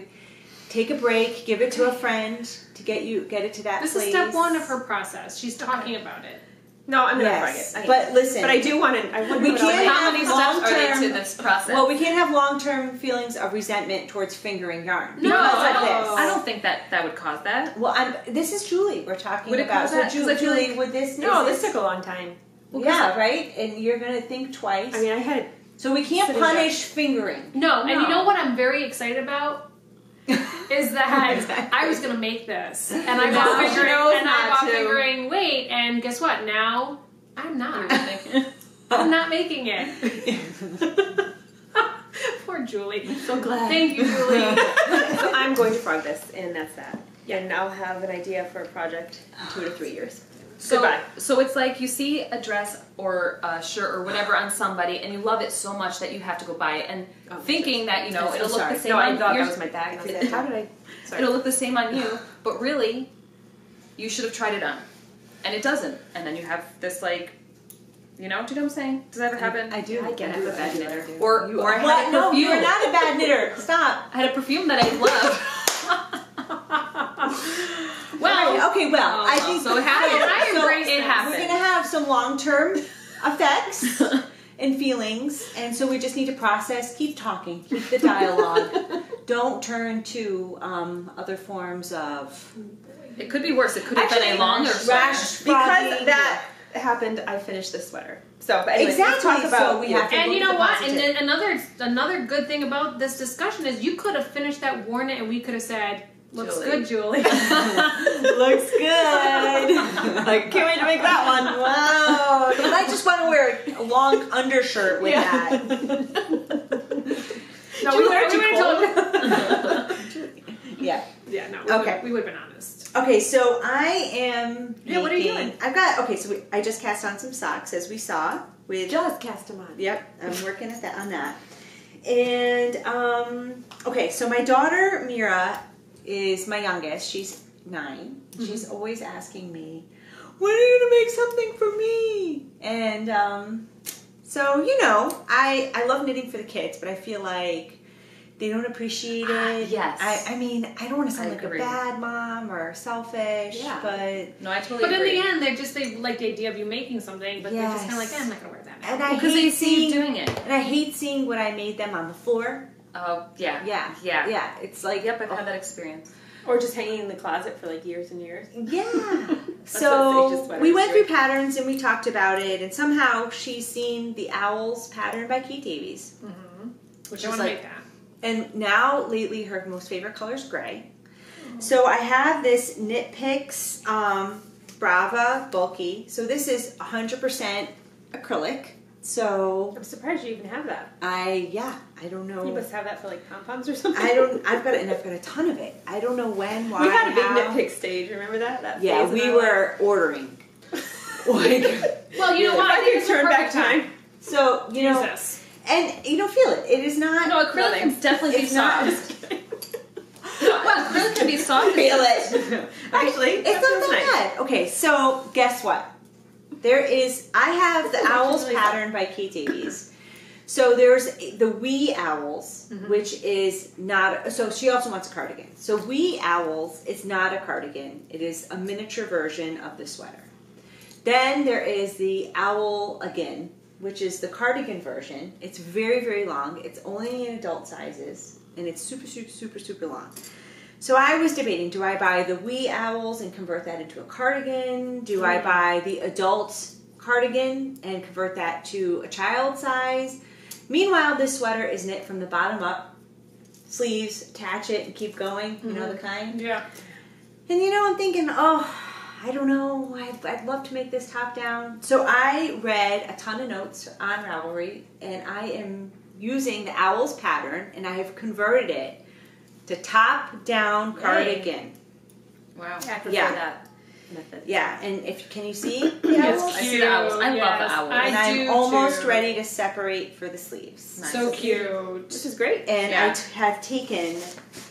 take a break, give it to a friend to get it to that This place. is step one of her process. She's talking about it. No, I'm going to Yes, frog it. but listen. But I do want to. I want We to can't How have many steps are they long-term- to this process? Well, we can't have long-term feelings of resentment towards fingering yarn No, because I of don't- this. I don't think that would cause that. Well, this is Julie we're talking Would it about. cause So that? 'Cause I feel Julie, like- would this? No, is this took a long time. Yeah, right. And you're gonna think twice. I mean, I had. so we can't sitting punish fingering. No, and you No. know what I'm very excited about is that I was gonna make this, and I No, got she figuring, knows and I not got to. figuring weight, and guess what? Now I'm not. I'm not making it. Poor Julie. So glad. Thank you, Julie. So I'm going to frog this, and that's that. And I'll have an idea for a project in 2 to 3 years. So it's like you see a dress or a shirt or whatever on somebody, and you love it so much that you have to go buy it, and thinking that it'll look the same. No, on I thought yours. that was my bag. And I was like, how did I? Sorry. It'll look the same on you, but really, you should have tried it on, and it doesn't. And then you have this like, do you know what I'm saying? Does that ever happen? I do. I get it. I'm a bad knitter. Or I had a No, perfume. you're not a bad knitter. Stop. I had a perfume that I love. Well, Okay, well, I think so it happened. I embrace it this. happened. we're gonna have some long-term effects and feelings, and so we just need to process. Keep talking. Keep the dialogue. Don't turn to other forms of It could be worse. It could have been a Actually, longer rash, Because frogging. that happened, I finished this sweater. So, but anyways, let's Exactly, talk about so we have to And look you at know the what? positive. And then another good thing about this discussion is you could have finished that, worn it, and we could have said, "Looks Julie. good, Julie." Looks good. Like, can't wait to make that one. Wow. And I just want to wear a long undershirt with that. No, Julie, we aren't you would Yeah. Yeah, no. Okay. We would have been honest. Okay, so I am. Yeah, what are you making- doing? I've got. Okay, so I just cast on some socks, as we saw with. Just cast them on. Yep, I'm working at that on that. And okay, so my daughter Mira is my youngest. She's 9. She's always asking me, "When are you gonna make something for me?" And so I love knitting for the kids, but I feel like they don't appreciate it. Yes. I mean, I don't want to sound I like agree. a bad mom or selfish, Yeah. but No, I totally But in agree. the end, they like the idea of you making something, but they're just kind of like, Yes. I'm not gonna wear that now. and I because they hate see you seeing doing it. and I hate seeing what I made them on the floor. Oh, yeah. Yeah. Yeah. It's like Yep, I've had that experience. Or just hanging in the closet for like years and years. Yeah. what So Sage's sweater we is went through doing. patterns and we talked about it, and somehow she's seen the Owls pattern by Kate Davies. Which She's I want to like- make that. And now, lately, her most favorite color is gray. So I have this Knit Picks Brava Bulky. So this is 100% acrylic. So I'm surprised you even have that. I don't You know. must have that for like pom-poms or something. I've got a ton of it. I don't know when, why, We had a big how. knit pick stage. Remember that? Yeah, phase in we our were ordering. Like, Well, you know If what? I think could it's the turn back perfect time. time. so, Use this. and feel it. It is not. No, acrylic can definitely be It's not. soft. Well, acrylic can be soft. Feel it. Actually, It's not that bad. Okay, so guess what? I have the Owls really pattern by Kate Davies. So there's the Wee Owls, which is not. So she also wants a cardigan. So Wee Owls is not a cardigan. It is a miniature version of the sweater. Then there is the Owl Again, which is the cardigan version. It's very, very long. It's only in adult sizes, and it's super, super, super, super long. So I was debating, do I buy the Wee Owls and convert that into a cardigan? Do I buy the adult cardigan and convert that to a child size? Meanwhile, this sweater is knit from the bottom up. Sleeves, attach it, and keep going. You know the kind? Yeah. And I'm thinking, I don't know. I'd love to make this top down. So I read a ton of notes on Ravelry, and I am using the Owls pattern, and I have converted it to top down cardigan. Wow. I prefer Yeah. that method. Yeah, and can you see the Yes, owls? I see the owls. I love the owls. And I'm do almost too. ready to separate for the sleeves. Nice. So cute. Which is great. And Yeah. have taken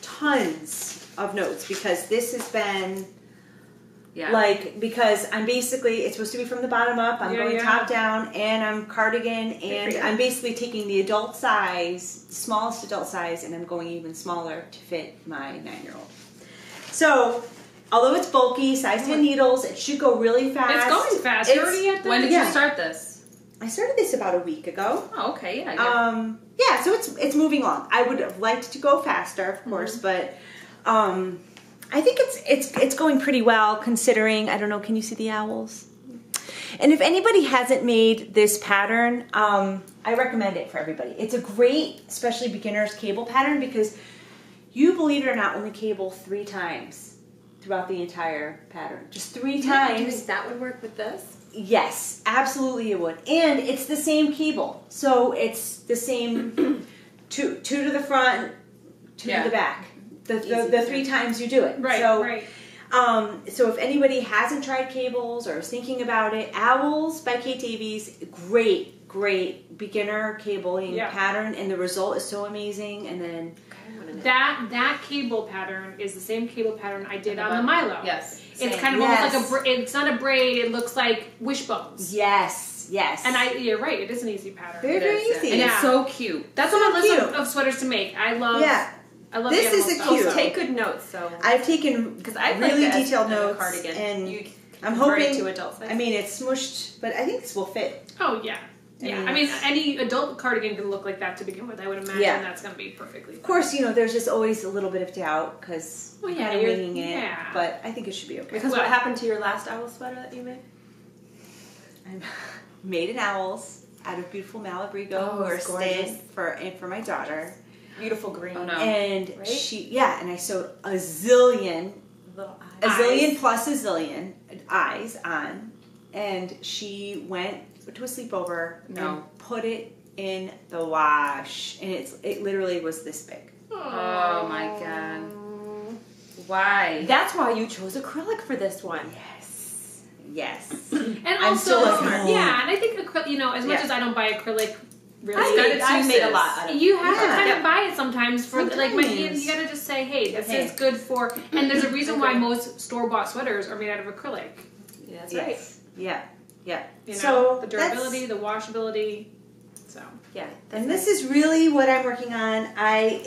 tons of notes because this has been Yeah. because I'm basically, it's supposed to be from the bottom up, I'm Yeah, going yeah. top down, and I'm cardigan, and you. I'm basically taking the adult size, the smallest adult size, and I'm going even smaller to fit my 9-year-old. So, although it's bulky, size 10 needles, it should go really fast. It's going fast. You're already at the When did Yeah. you start this? I started this about a week ago. Oh, okay. Yeah. Yeah, so it's moving along. I would have liked to go faster, of course, but I think it's going pretty well considering. I don't know. Can you see the owls? And if anybody hasn't made this pattern, I recommend it for everybody. It's a great, especially beginners cable pattern because you, believe it or not, only cable 3 times throughout the entire pattern. Just 3 Do you times. think that would work with this? Yes, absolutely it would. And it's the same cable. So it's the same two to the front, 2 Yeah. to the back. The Easy. 3 times you do it. Right, So right. So if anybody hasn't tried cables or is thinking about it, Owls by Kate Davies, great beginner cabling pattern, and the result is so amazing. And then that cable pattern is the same cable pattern I did on the Milo. Yes. It's kind of almost like it's not a braid, it looks like wishbones. Yes. And you're right, it is an easy pattern. Very easy. And it's so cute. That's on my list of sweaters to make. I love this is a cute. Take good notes. So I've taken because I really detailed notes, cardigan. and I'm hoping to adult size. I mean, it's smushed, but I think this will fit. Oh yeah. I mean, any adult cardigan can look like that to begin with. I would imagine that's going to be perfectly fine. Of course, there's just always a little bit of doubt because you're kind of winging it. Yeah. But I think it should be okay. Because what happened to your last owl sweater that you made? I made an owls out of beautiful Malabrigo worsted for my daughter. Beautiful green. Oh, no. And and I sewed a zillion little a zillion plus a zillion eyes on, and she went to a sleepover and put it in the wash, and it literally was this big. Oh my god. Why? That's why you chose acrylic for this one. Yes. And I'm also, still like, and I think acrylic, as much as I don't buy acrylic, really, I made a lot out of it. You have to kind of buy it sometimes for like my kids. You gotta just say, hey, this is good for. And there's a reason why most store-bought sweaters are made out of acrylic. Yeah, that's right. Yeah. So the durability, the washability. So and this is really what I'm working on. I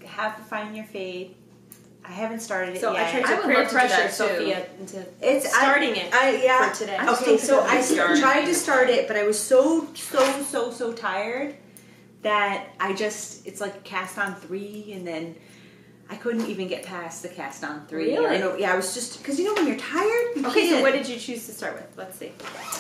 have to find your fade. I haven't started it yet. I tried to peer pressure Sophia into starting it for today. Okay, so I tried to start it, but I was so tired that it's like cast on 3, and then I couldn't even get past the cast on 3. Really? I was just because when you're tired. So what did you choose to start with? Let's see.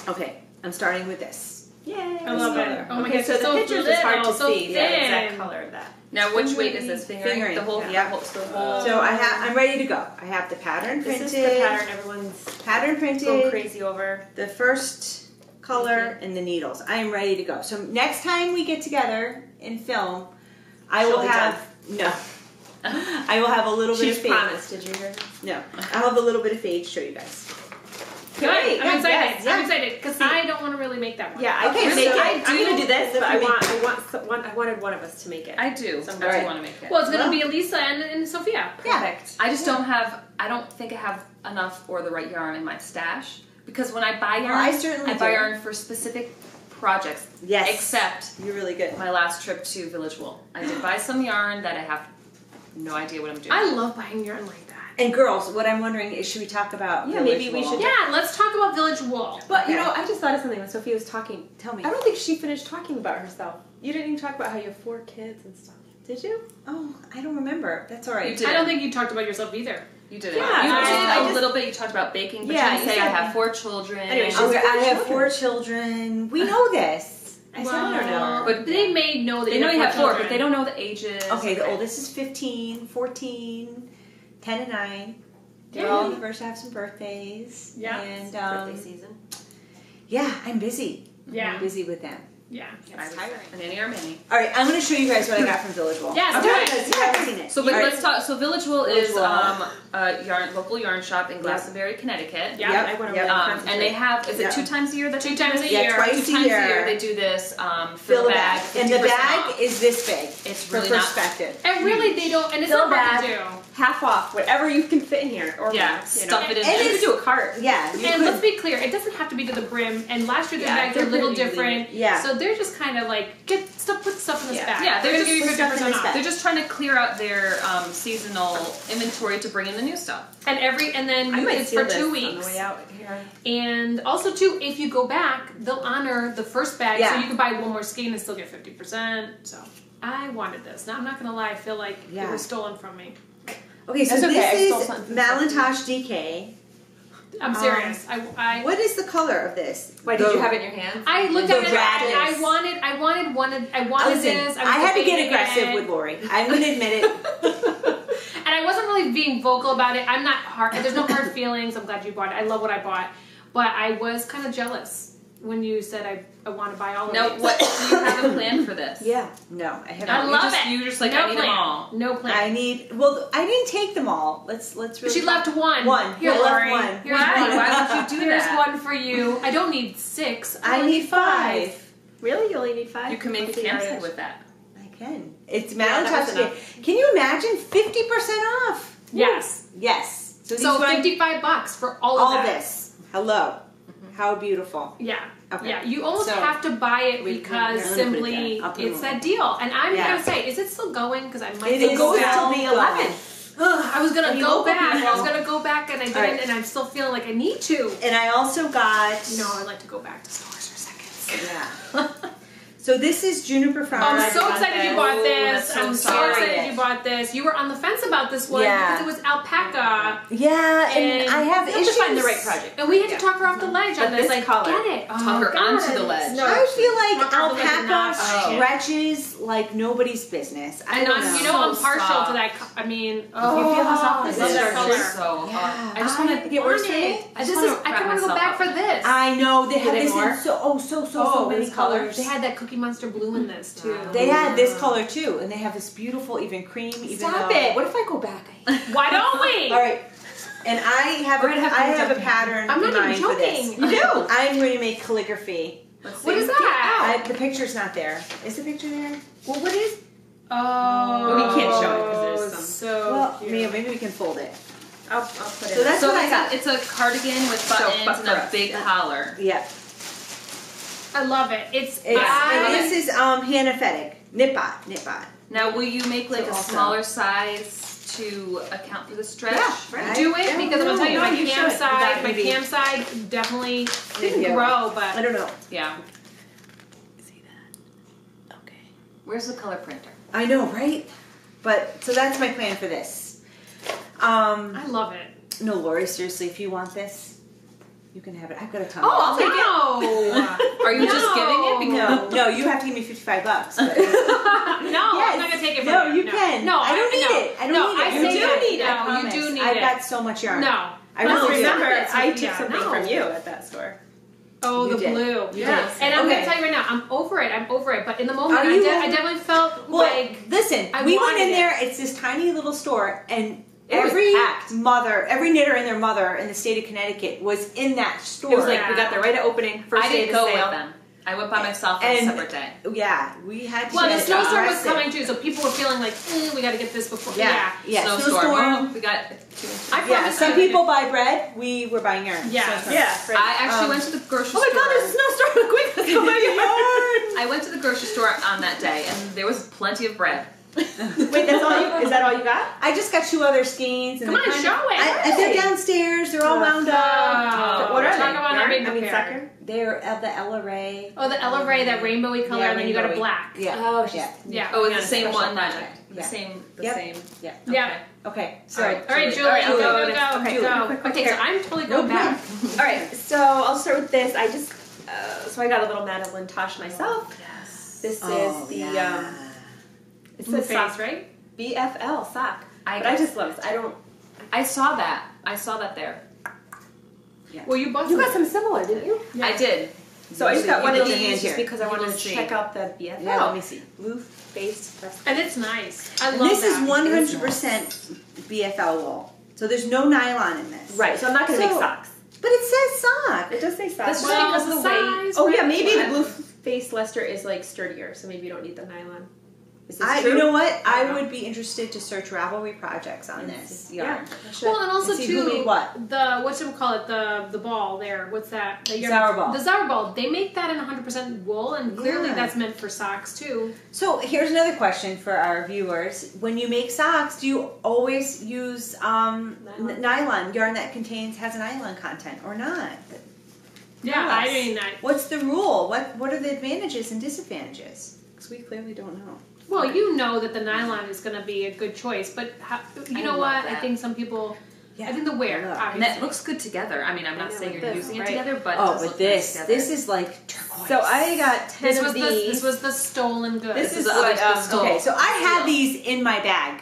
Okay, I'm starting with this. Yay! I love it. Oh my god! So the pictures is hard to see the exact color of that. Now, which weight is this? Fingering? The whole. So I'm ready to go. I have the pattern printed. This is the pattern everyone's pattern printed. Going crazy over. The first color and the needles. I am ready to go. So next time we get together and film, I will have I will have a little bit of fade. She promised. Did you hear? No, I'll have a little bit of fade to show you guys. Good. I'm excited. I'm excited because I don't want to really make that one. Yeah, I'm gonna do this, but I wanted one of us to make it. I do. So I want to make it. Well, it's gonna be Elisa and Sophia. Perfect. I just don't think I have enough or the right yarn in my stash, because when I buy yarn, I buy yarn for specific projects. Yes. Except you're really good. My last trip to Village Wool, I did buy some yarn that I have no idea what I'm doing. I love buying yarn like that. And girls, what I'm wondering is, should we talk about Village Wool? We should. Yeah, let's talk about Village Wool. But I just thought of something when Sophia was talking. Tell me. I don't think she finished talking about herself. You didn't even talk about how you have 4 kids and stuff. Did you? Oh, I don't remember. That's all right. I don't think you talked about yourself either. You didn't. Yeah, you did a little bit. You talked about baking, but you didn't say I have 4 children. Anyway, I have 4 children. We know this. I said I don't know. But they may know that they know you have 4, but they don't know the ages. Okay, the oldest is 15, 14, 10, and 9. They're all the first to have some birthdays. Yeah. And birthday season. Yeah, I'm busy. Yeah. I'm busy with them. Yeah. It's tiring. Nanny or mini. All right, I'm going to show you guys what I got from Village Wool. Yes, you haven't seen it. So, but let's talk. So, Village Wool is a local yarn shop in Glastonbury, Connecticut. Yeah, I went over and they have. Is it 2 times a year? That 2 times a year. Twice a year. They do this. Fill a bag, and the bag is this big. It's really for perspective. And really, they don't. And it's Fill not hard bag. to do. Half off, whatever you can fit in here, or stuff it in. And you could do a cart. Yeah, and let's be clear, it doesn't have to be to the brim. And last year the bags are a little different. Yeah. So they're just kind of like put stuff in this bag. Yeah, they're going to give you 50% off. They're just trying to clear out their seasonal inventory to bring in the new stuff. And then it's for 2 weeks. On the way out here. And also too, if you go back, they'll honor the first bag, so you can buy 1 more skein and still get 50%. So I wanted this. Now I'm not gonna lie, I feel like it was stolen from me. Okay, so this is Malintosh DK. I'm serious. What is the color of this? Why did you have it in your hands? I looked at it. I wanted this. I had to get aggressive with Lori. I'm going to admit it. And I wasn't really being vocal about it. I'm not hard. There's no hard feelings. I'm glad you bought it. I love what I bought, but I was kind of jealous when you said I want to buy all of No, these. what do you have a plan for this? Yeah. No, I haven't. I love it. You just like, no I need plan. them all. No plan. I didn't take them all. Let's really She left one. One. Here, I left Lori. one. Here's Why? one. Why would you do Here's that? one for you. I don't need 6. I only need 5. Really? You only need 5? You can make a Okay, campsite alright. with that. I can. It's that was Valentine's Day. enough. Can you imagine 50% off? Yes. Yes. So these run- $55 for all all of that. this. Hello. How beautiful. Yeah. Okay. Yeah, you almost So- have to buy it We- because I'm gonna put it simply there. I'll put it it's on. that deal. And I'm Yeah. gonna say, is it still going? Because I might It still is go goes back. till May 11th. I was gonna Any go local back. people? I was gonna go back, and I didn't, All right. and I'm still feeling like I need to. And I also got. No, I'd like to go back to stores for seconds. Yeah. So this is juniper flower. I'm so got excited you this. bought Oh, this. that's so I'm so sorry. excited you bought this. You were on the fence about this one Yeah. because it was alpaca. Yeah, and I have You have issues. to find the right project. And we had to talk her off the ledge But on this. this Like, color. get it. Talk her God. onto the ledge. No, I feel like Talk her off the ledge and not alpaca like it. stretches like nobody's business. I And don't I'm, know. you know, I'm So partial soft. to that. I mean, you feel how soft I this love is? that color. So Yeah. hot. I just want to get worse for me. I just just wanna I wrap kind of want to go myself back up. for this. I know they have they this in more? so many this colors. colors. They had that Cookie Monster blue in this too. They had this color too, and they have this beautiful even cream. Even Stop though, it. What if I go back? Why don't we? All right, and I have We're gonna have to I look have up- a pattern I'm in not even mind for this. joking. You do. I'm going to make calligraphy. Let's What see. is that? The picture's not there. Is the picture there? Well, what is? Oh, we can't show it 'cause there's some- So Well, cute. maybe we can fold it. I'll put it. So that's So what I got. it's a cardigan with buttons but and for a us, big yeah. collar. Yeah. I love it. It's And I, this is Hannah Fettig. Knitbot. Now, will you make like So a also- smaller size to account for the stretch? Yeah, right. do it because I'm gonna tell you, No, my you should. campside, Maybe. definitely Maybe. didn't grow, but I don't know. Yeah. See that? Okay. Where's the color printer? I know, right? But so that's my plan for this. I love it. No, Lori, seriously, if you want this, you can have it. I've got a ton. Oh, of I'll take it. Are you just giving it? Because No, you have to give me $55. But No, I'm not gonna take it from No, you. you can. No, I don't need no. it. I don't No, need it. I You say do that. need it. I No, you promise. do need I've it. got so much yarn. No. I No, really do. Remember, It's- I took yeah, something no. from you at that store. Oh, You the did. blue. You Yes. did. And I'm Okay. gonna tell you right now, I'm over it. But in the moment, Are I you I over- definitely felt Well, like listen, I we went wanted in it. there. It's this tiny little store, and It was every packed. mother, every knitter and their mother in the state of Connecticut was in that store. It was like we got there right at opening. First I day didn't of go the sale. with them. I went by myself on a And- separate day. Yeah, we had to. well, the get snowstorm was aggressive. coming too, so people were feeling like, we got to get this before. Yeah, yeah. Snowstorm. Snowstorm. Oh, we got 2 I Yeah, promise some you- people buy bread. We were buying yarn. Yeah. Snowstorm. Yeah. Right. I actually went to the grocery Oh my store. God! There's a snowstorm. Quick, let's go buy yarn. I went to the grocery store on that day, and there was plenty of bread. Wait, that's all you? Is that all you got? I just got 2 other skeins. And Come on, they're kind show of- it. they're downstairs. They're all wound up. Oh, What are talk they? about not Yarn? being I mean, prepared. sucker. They're the Ella Ray. Oh, the Ella Ray, that rainbowy color, Yeah, and then you got a rainbowy. black. Yeah. Oh, she's- yeah. Yeah. Oh, it's yeah, the same special one. project. The Yeah. same. The Yep. same. Yeah. Yeah. Okay. So. All right. All right, Julie. Julie, All right, go, I'll go, go. go, Okay, go. Julie, quick, Okay, so I'm totally going back. All right, so I'll start with this. I just so I got a little Madeline Tosh myself. Yes. This Oh, is the yeah. it Blue says face, sock, right? BFL sock. I But I guess- just love this. I don't. I saw that. I saw that there. Well, you bought You some. got some similar, didn't you? Yeah. I did. So I just got You one of built your hand these just here. because I You wanted will to see. check out the BFL. Yeah. Let me see. Blue face press. And it's nice. I And love this that. is 100% BFL wool. So there's no nylon in this. Right. So I'm not going to So- make socks. But it says sock. It does say sock. That's Well, because of the weight. size, Oh yeah, right? maybe the blue face Lester is like sturdier, so maybe you don't need the nylon. Is this true? You know what? I Yeah. would be interested to search Ravelry projects on this yarn. Well, and also And see too, who made what. the whatchamacallit, the ball there. What's that? The Zour ball. The Zour ball. They make that in 100% wool, and clearly Yeah. that's meant for socks too. So here's another question for our viewers. When you make socks, do you always use nylon yarn that has nylon content or not? Yeah, Yes. I mean that. What's the rule? What are the advantages and disadvantages? Because we clearly don't know. Well, you know that the nylon is going to be a good choice, but you I know love what? that. I think some people. Yeah, I think the wear, I love. And obviously. that looks good together. I mean, I'm I not know, saying like you're this, using it right? together, but it Oh, does but look this nice together. is like turquoise. So I got 10 This of was these. this was the stolen goods. This This is is the other what, stole. Okay, so I have Steal. these in my bag.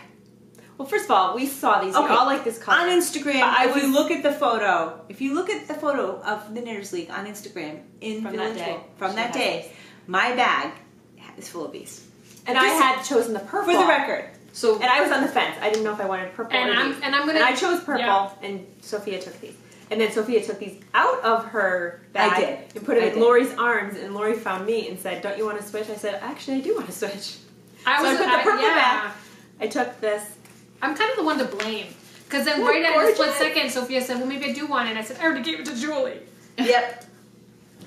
Well, first of all, we saw these. Okay. We all like this color. On Instagram, But if you look at the photo of the Knitters League on Instagram in From Village that day. Row, from She that has day, my bag is full of these. And I had chosen the purple. For the record. So And I was on the fence. I didn't know if I wanted purple And or I'm- these. and I'm gonna- And I chose purple, yeah. and Sophia took these. And then Sophia took these out of her bag I did. and put them I in did. Lori's arms. And Lori found me and said, "Don't you want to switch?" I said, "Actually, I do want to switch." I So I put the purple yeah. back. I took this. I'm kind of the one to blame. Because then Yeah, right at the split gorgeous. second, Sophia said, well, maybe I do want it. And I said, I already gave it to Julie. Yep.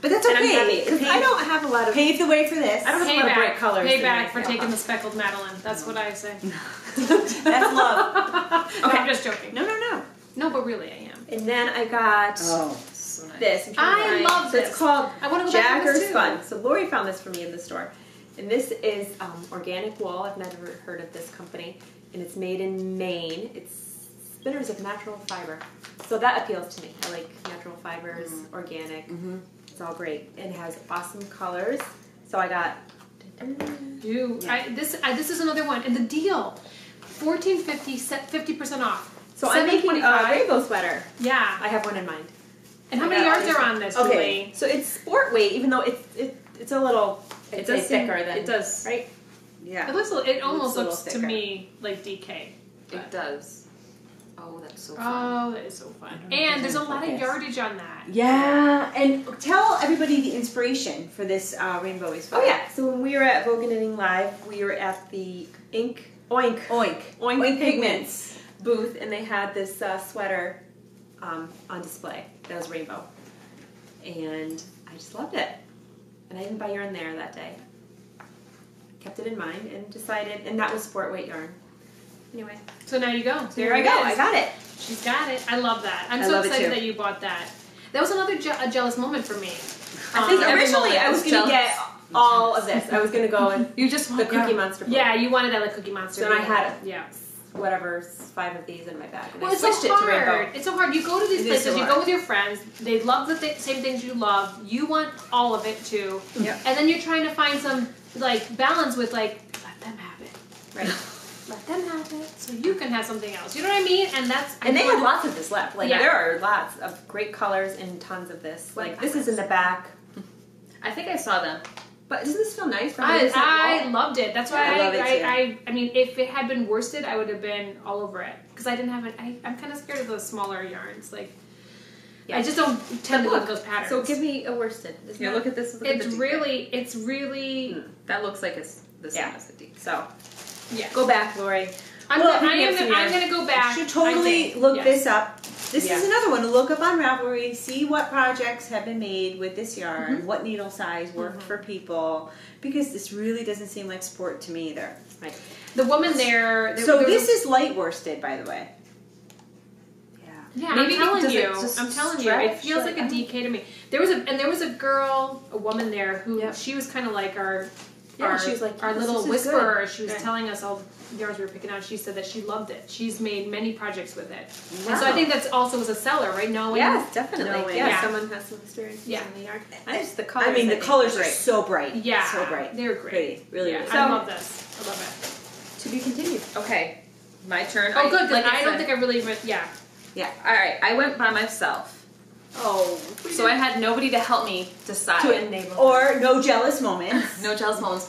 But that's And I'm okay. happy because I don't have a lot of. Pave the way for this. I don't have a lot of bright colors. in Payback my for mailbox. taking the speckled Madeline. That's what I say. That's love. No, I'm just joking. No. No, but really I am. And then I got Oh. so nice. this. I'm trying to I find- love so this. It's called I want to go back to this Jagger's too. Fun. So Lori found this for me in the store. And this is organic wool. I've never heard of this company. And it's made in Maine. It's spinners of natural fiber. So that appeals to me. I like natural fibers, organic. It's all great. And it has awesome colors. So I got... This is another one. And the deal, $14.50, 50% off. So I'm making a $7.25. rainbow sweater. Yeah. I have one in mind. And how I many got all yards these- are on this, Okay, Julie? so it's sport weight, even though it's a little It does seem- thicker than it does. right. Yeah. It almost a little looks to thicker. me like DK. It does. Oh, that's so fun. Oh, that is so fun. know if And there's a it's lot of focus. yardage on that. Yeah, and tell everybody the inspiration for this rainbow is. Oh yeah. So when we were at Vogue Knitting Live, we were at the Oink Oink Pigments booth, and they had this sweater on display that was rainbow, and I just loved it. And I didn't buy yarn there that day. Kept it in mind and decided, and that was sport weight yarn. Anyway, So now you go. there I go. I got it. She's got it. I love that. I'm I so love it excited too. that you bought that. That was another a jealous moment for me. I think every originally moment I was was going to jealous. get all of this. I was going to go and You just the want Cookie Monster. book. Yeah, you wanted that like Cookie Monster. So then I had Yeah. whatever 5 of these in my bag, and Well, I it's so switched it to rainbow. hard. It's so hard. You go to these It is places, so you hard. go with your friends. They love the same things you love. You want all of it too. Yep. And then you're trying to find some like balance with like let them have it. Right. Let them have it so you can have something else. You know what I mean? And that's And they have lots of this left. Like Yeah. there are lots of great colors and tons of this. Like this is in the back. I think I saw them. But doesn't this feel nice? For I loved it. That's why I love it too. I mean, if it had been worsted, I would have been all over it because I didn't have it. I'm kind of scared of those smaller yarns. Like, Yeah. I just don't tend to Look, look at those patterns. So give me a worsted. Isn't Here, that- look at this. Look at It's the really. That looks like it's the same Yeah. as the D. So Yeah. go back, Lori. I'm Well, gonna go back. You should totally I think. look Yes. this up. This Yeah. is another one to look up on Ravelry, see what projects have been made with this yarn, what needle size worked for people, because this really doesn't seem like sport to me either. Right. The woman there. So this is light worsted, by the way. Yeah. Yeah, Maybe I'm telling does it you. just I'm telling you. It stretch? feels like a DK to me. There was a girl, a woman there who Yep. she was kind of like our. Yeah, she was like, our "This little is whisperer. good." She was Right. telling us all the yarns we were picking out. She said that she loved it. She's made many projects with it, and so I Wow. think that's also as a seller, right? Knowing Yes, definitely. Knowing. Yeah, Yeah. someone has some experience Yeah. in the yard. I just the colors. I mean, the think, colors are are great. so bright. Yeah, So bright. they're great. Pretty. Really, Yeah, really. I So- love this. I love To be continued. Okay, my turn. it. Oh, good. Like I don't said- think I really. Yeah. All right, I went by myself, Oh. so I had nobody to help me decide. To enable. Or no jealous moments. No jealous moments.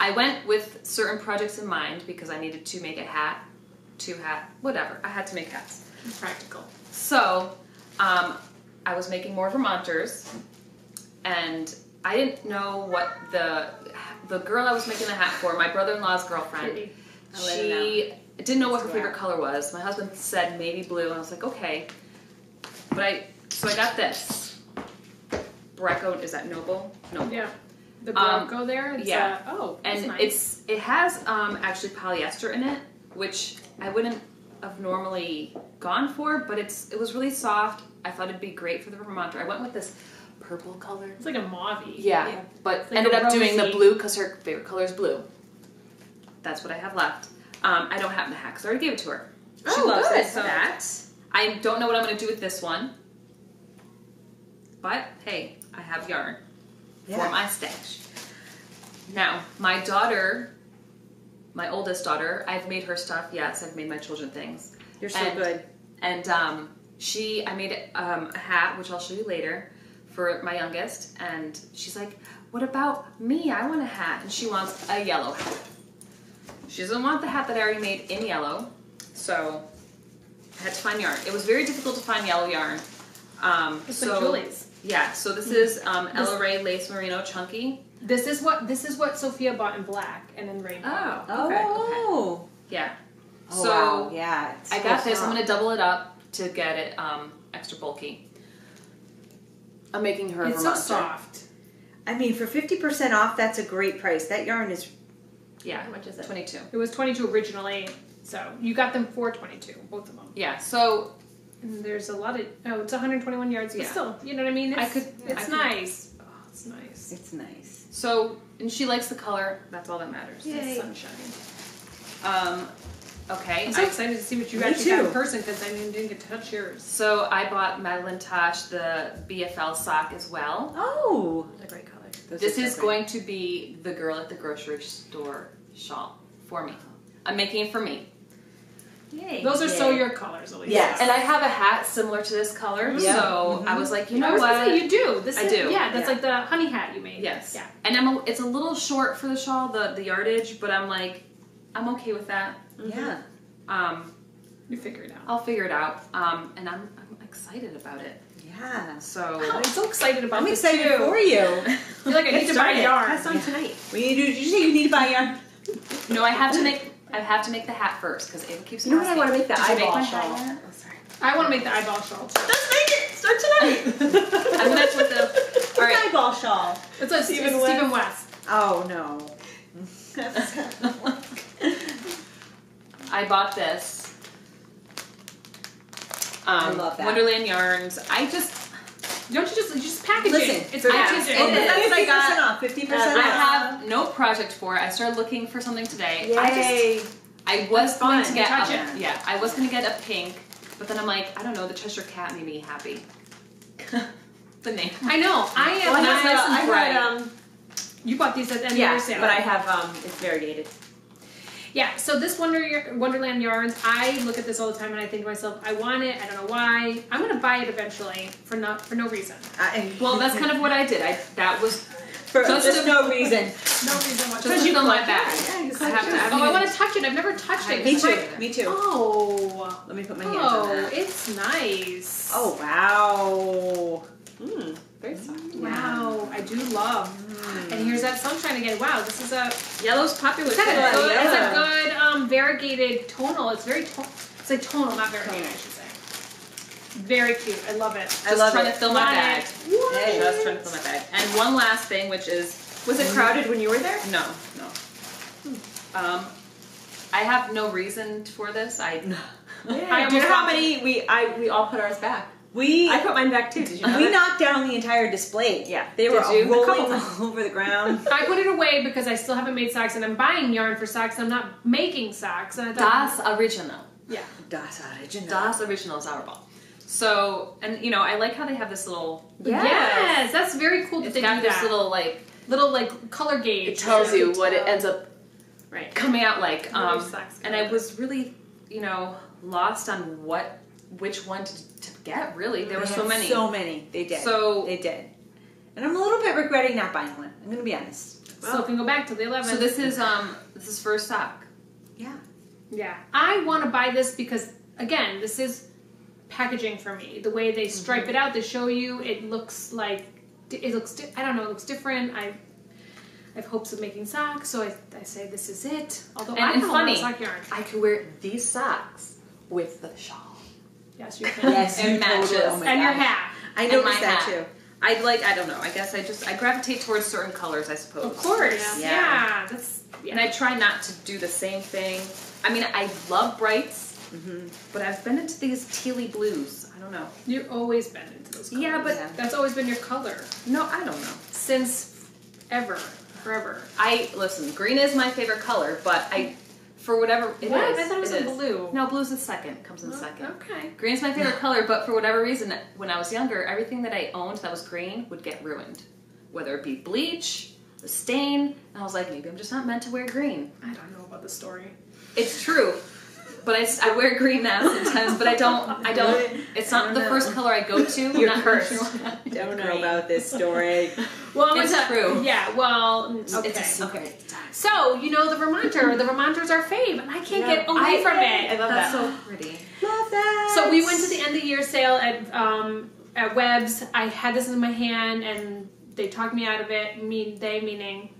I went with certain projects in mind because I needed to make a hat, whatever. I had to make hats. Practical. So, I was making more Vermonters, and I didn't know what the girl I was making the hat for, my brother-in-law's girlfriend, Pretty. I'll let her she didn't know what her Yeah. favorite color was. My husband said maybe blue, and I was like, okay. But I got this. Brecco, is that Noble? Noble. Yeah. The Um, Bronco there. It's, yeah. That's And nice. it has actually polyester in it, which I wouldn't have normally gone for, but it was really soft. I thought it'd be great for the Vermonter. I went with this purple color. It's like a mauve-y. Yeah, Yeah. but like ended a up doing the rosy. blue because her favorite color is blue. That's what I have left. I don't have the hat because I already gave it to her. She Oh, loves good. it. So that I don't know what I'm going to do with this one, but hey, I have yarn for Yeah. my stash. Now, my daughter my oldest daughter, I've made her stuff. Yes, I've made my children things. You're so good. And I made a hat, which I'll show you later, for my youngest. And she's like, "What about me? I want a hat." And she wants a yellow hat. She doesn't want the hat that I already made in yellow. So I had to find yarn. It was very difficult to find yellow yarn. It's like Julie's. Yeah, so this is Ella Ray Lace Merino Chunky. This is what Sophia bought in black and in rainbow. Oh, okay. Oh. Yeah. Oh, So wow. Yeah. It's I got so this. I'm soft. going to double it up to get it extra bulky. I'm making her It's a so monster. soft. I mean, for 50% off, that's a great price. That yarn is. Yeah. How much is it? 22. It was 22 originally, so you got them for 22, both of them. Yeah. So And there's a lot of it's 121 yards, but Yeah. still, you know what I mean? It's, I could- nice. Oh, it's nice. It's nice. and she likes the color. That's all that matters. It's Yay. sunshine. Okay. I'm so excited to see what you Me actually got in too. person because I didn't get to touch yours. So I bought Madeline Tosh the BFL sock as well. Oh. What a great color. This is going to be the girl at the grocery store shawl for me. I'm making it for me. Yay. Those are so Yay. your colors, Elisa. Yes. And I have a hat similar to this color, Yeah. so I was like, you I know was gonna what? say you do. This I is, do. Yeah, that's Yeah. like the honey hat you made. Yes. Yeah. And it's a little short for the shawl, the yardage, but I'm like, I'm okay with that. Yeah. You figure it out. I'll figure it out. And I'm excited about it. Yeah. So Oh, I'm so excited about I'm this excited too. for you. I feel like I need to buy yarn. That's on tonight. We need to. Did you say you need to buy yarn? no, I have to make the hat first because Ava keeps You know what I asking, want to make the "Did you make eyeball my shawl. hat Oh, sorry. I want to make the eyeball shawl too. Let's make it. Start tonight. yet?" I'm gonna put the. All right. Eyeball shawl. It's like Stephen West. Oh no. I bought this. I love that. Wonderland Yarns. Don't you just package Listen, it? It's for packaging. it is. That's what I got. 50% I off. have no project for it. I started looking for something today. Yay. I was going to fun. get Touch a, it. yeah, I was going to get a pink, but then I'm like, I don't know, the Cheshire Cat made me happy. The name. I know. I am Well, not. nice and I bright. had, You bought these at the end of yeah, your sale. but I have, it's variegated. Yeah, so this Wonderland Yarns, I look at this all the time and I think to myself, I want it, I don't know why. I'm going to buy it eventually for no reason. Well, that's kind of what I did. That was for just just to- no reason. No reason whatsoever. just to fill my bag. Yeah, I have to. Oh, I want to touch it. I've never touched it. Me It's too. like- Me too. Oh. Let me put my hands on Oh, that. it's nice. Oh wow. Very soft. Wow, I do love. And here's that sunshine again. Wow, this is a Yellow's popular it's got today. a good, yeah. it's a good variegated tonal. It's very it's like tonal, not variegated, I should say. Very cute. I love it. I love trying it. to fill my Want bag. it. What? Hey. Just trying to fill my bag. And one last thing, which is Was it crowded when you were there? no. I have no reason for this. I Do you almost know how bought- many we all put ours back? We I put mine back too. Did you know we that? knocked down the entire display. Yeah. They were Did you? A rolling couple times. all over the ground. I put it away because I still haven't made socks and I'm buying yarn for socks. I'm not making socks. And I thought, Das Original. yeah. Das Original. Das Original Sauerball. So, and I like how they have this little. Yes, that's very cool that It's they got do this that. little like color gauge. It tells you what it ends up. Right. coming out like. What your socks And color I was really, lost on which one to get. Really, there were They so had many. So many. They did. So- they did. And I'm a little bit regretting not buying one. I'm gonna be honest. So can go back to the 11th. So this is first sock. Yeah. Yeah, I want to buy this because again, this is packaging for me. The way they stripe it out, they show you. It looks like it looks. I don't know. It looks different. I have hopes of making socks, so I say this is it. Although I And have a lot of funny, sock yarn. I could wear these socks with the shawl Yes, you can. Yes. and you matches. totally- oh my And your gosh. hat. I and noticed my that hat. too. I don't know. I guess I gravitate towards certain colors, I suppose. Of course. Yeah. Yeah. That's. Yeah. And I try not to do the same thing. I mean, I love brights, but I've been into these tealy blues. I don't know. You've always been into those colors. Yeah, but Yeah. that's always been your color no, I don't know. since forever. Listen. Green is my favorite color, but for whatever it is, What? I thought it was is. blue. No, blue's the second. Comes in second. Okay. Green's my favorite color, but for whatever reason, when I was younger, everything that I owned that was green would get ruined. Whether it be bleach the stain, and I was like, maybe I'm just not meant to wear green. I don't know about the story. It's true. But I wear green now sometimes, but I don't, it's not the first color I go to. You're not cursed. I don't know about this story. Well, It's true. Yeah, well, okay. It's a secret. Okay. So, you know the Vermonter. The Vermonter's our fave, and I can't Yeah. get away from I it. love That's that. so pretty. Love that. So we went to the end of the year sale at Webb's. I had this in my hand, and they talked me out of it. They meaning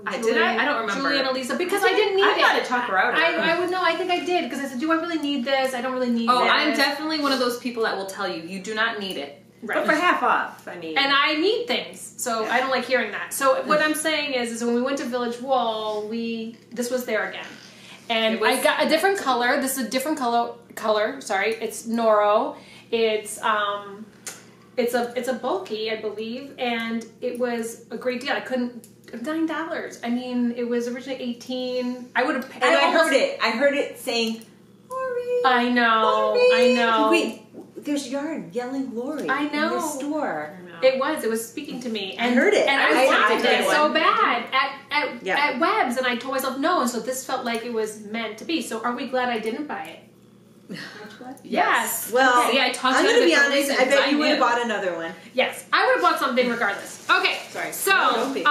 I did. I don't remember. Julie and Elisa, because I didn't need I it. got to talk her out of it. I would know. I think I did, because I said, "Do I really need this? I don't really need Oh, this." I'm definitely one of those people that will tell you, you do not need it. Right. But for half off, I mean. And I need things, so I don't like hearing that. So what I'm saying is when we went to Village Wall, this was there again, and It was- I got a different color. This is a different color. Sorry, it's Noro. It's a bulky, I believe, and it was a great deal. I couldn't. $9. I mean, it was originally $18. I would have. And I heard it. I heard it saying, Lori. I know. Lori. I know. Wait, there's yarn yelling Lori. I know. In the store. It was speaking to me. And, heard it. And I I wanted did it one. so bad Yeah. at Webb's, and I told myself no, and so this felt like it was meant to be. So are we glad I didn't buy it? Yes. Well, See, I talked I'm you out going to of it be for honest. I reasons. bet I you would have knew. bought another one. Yes. I would have bought something regardless. Okay. Sorry. So, No, don't be.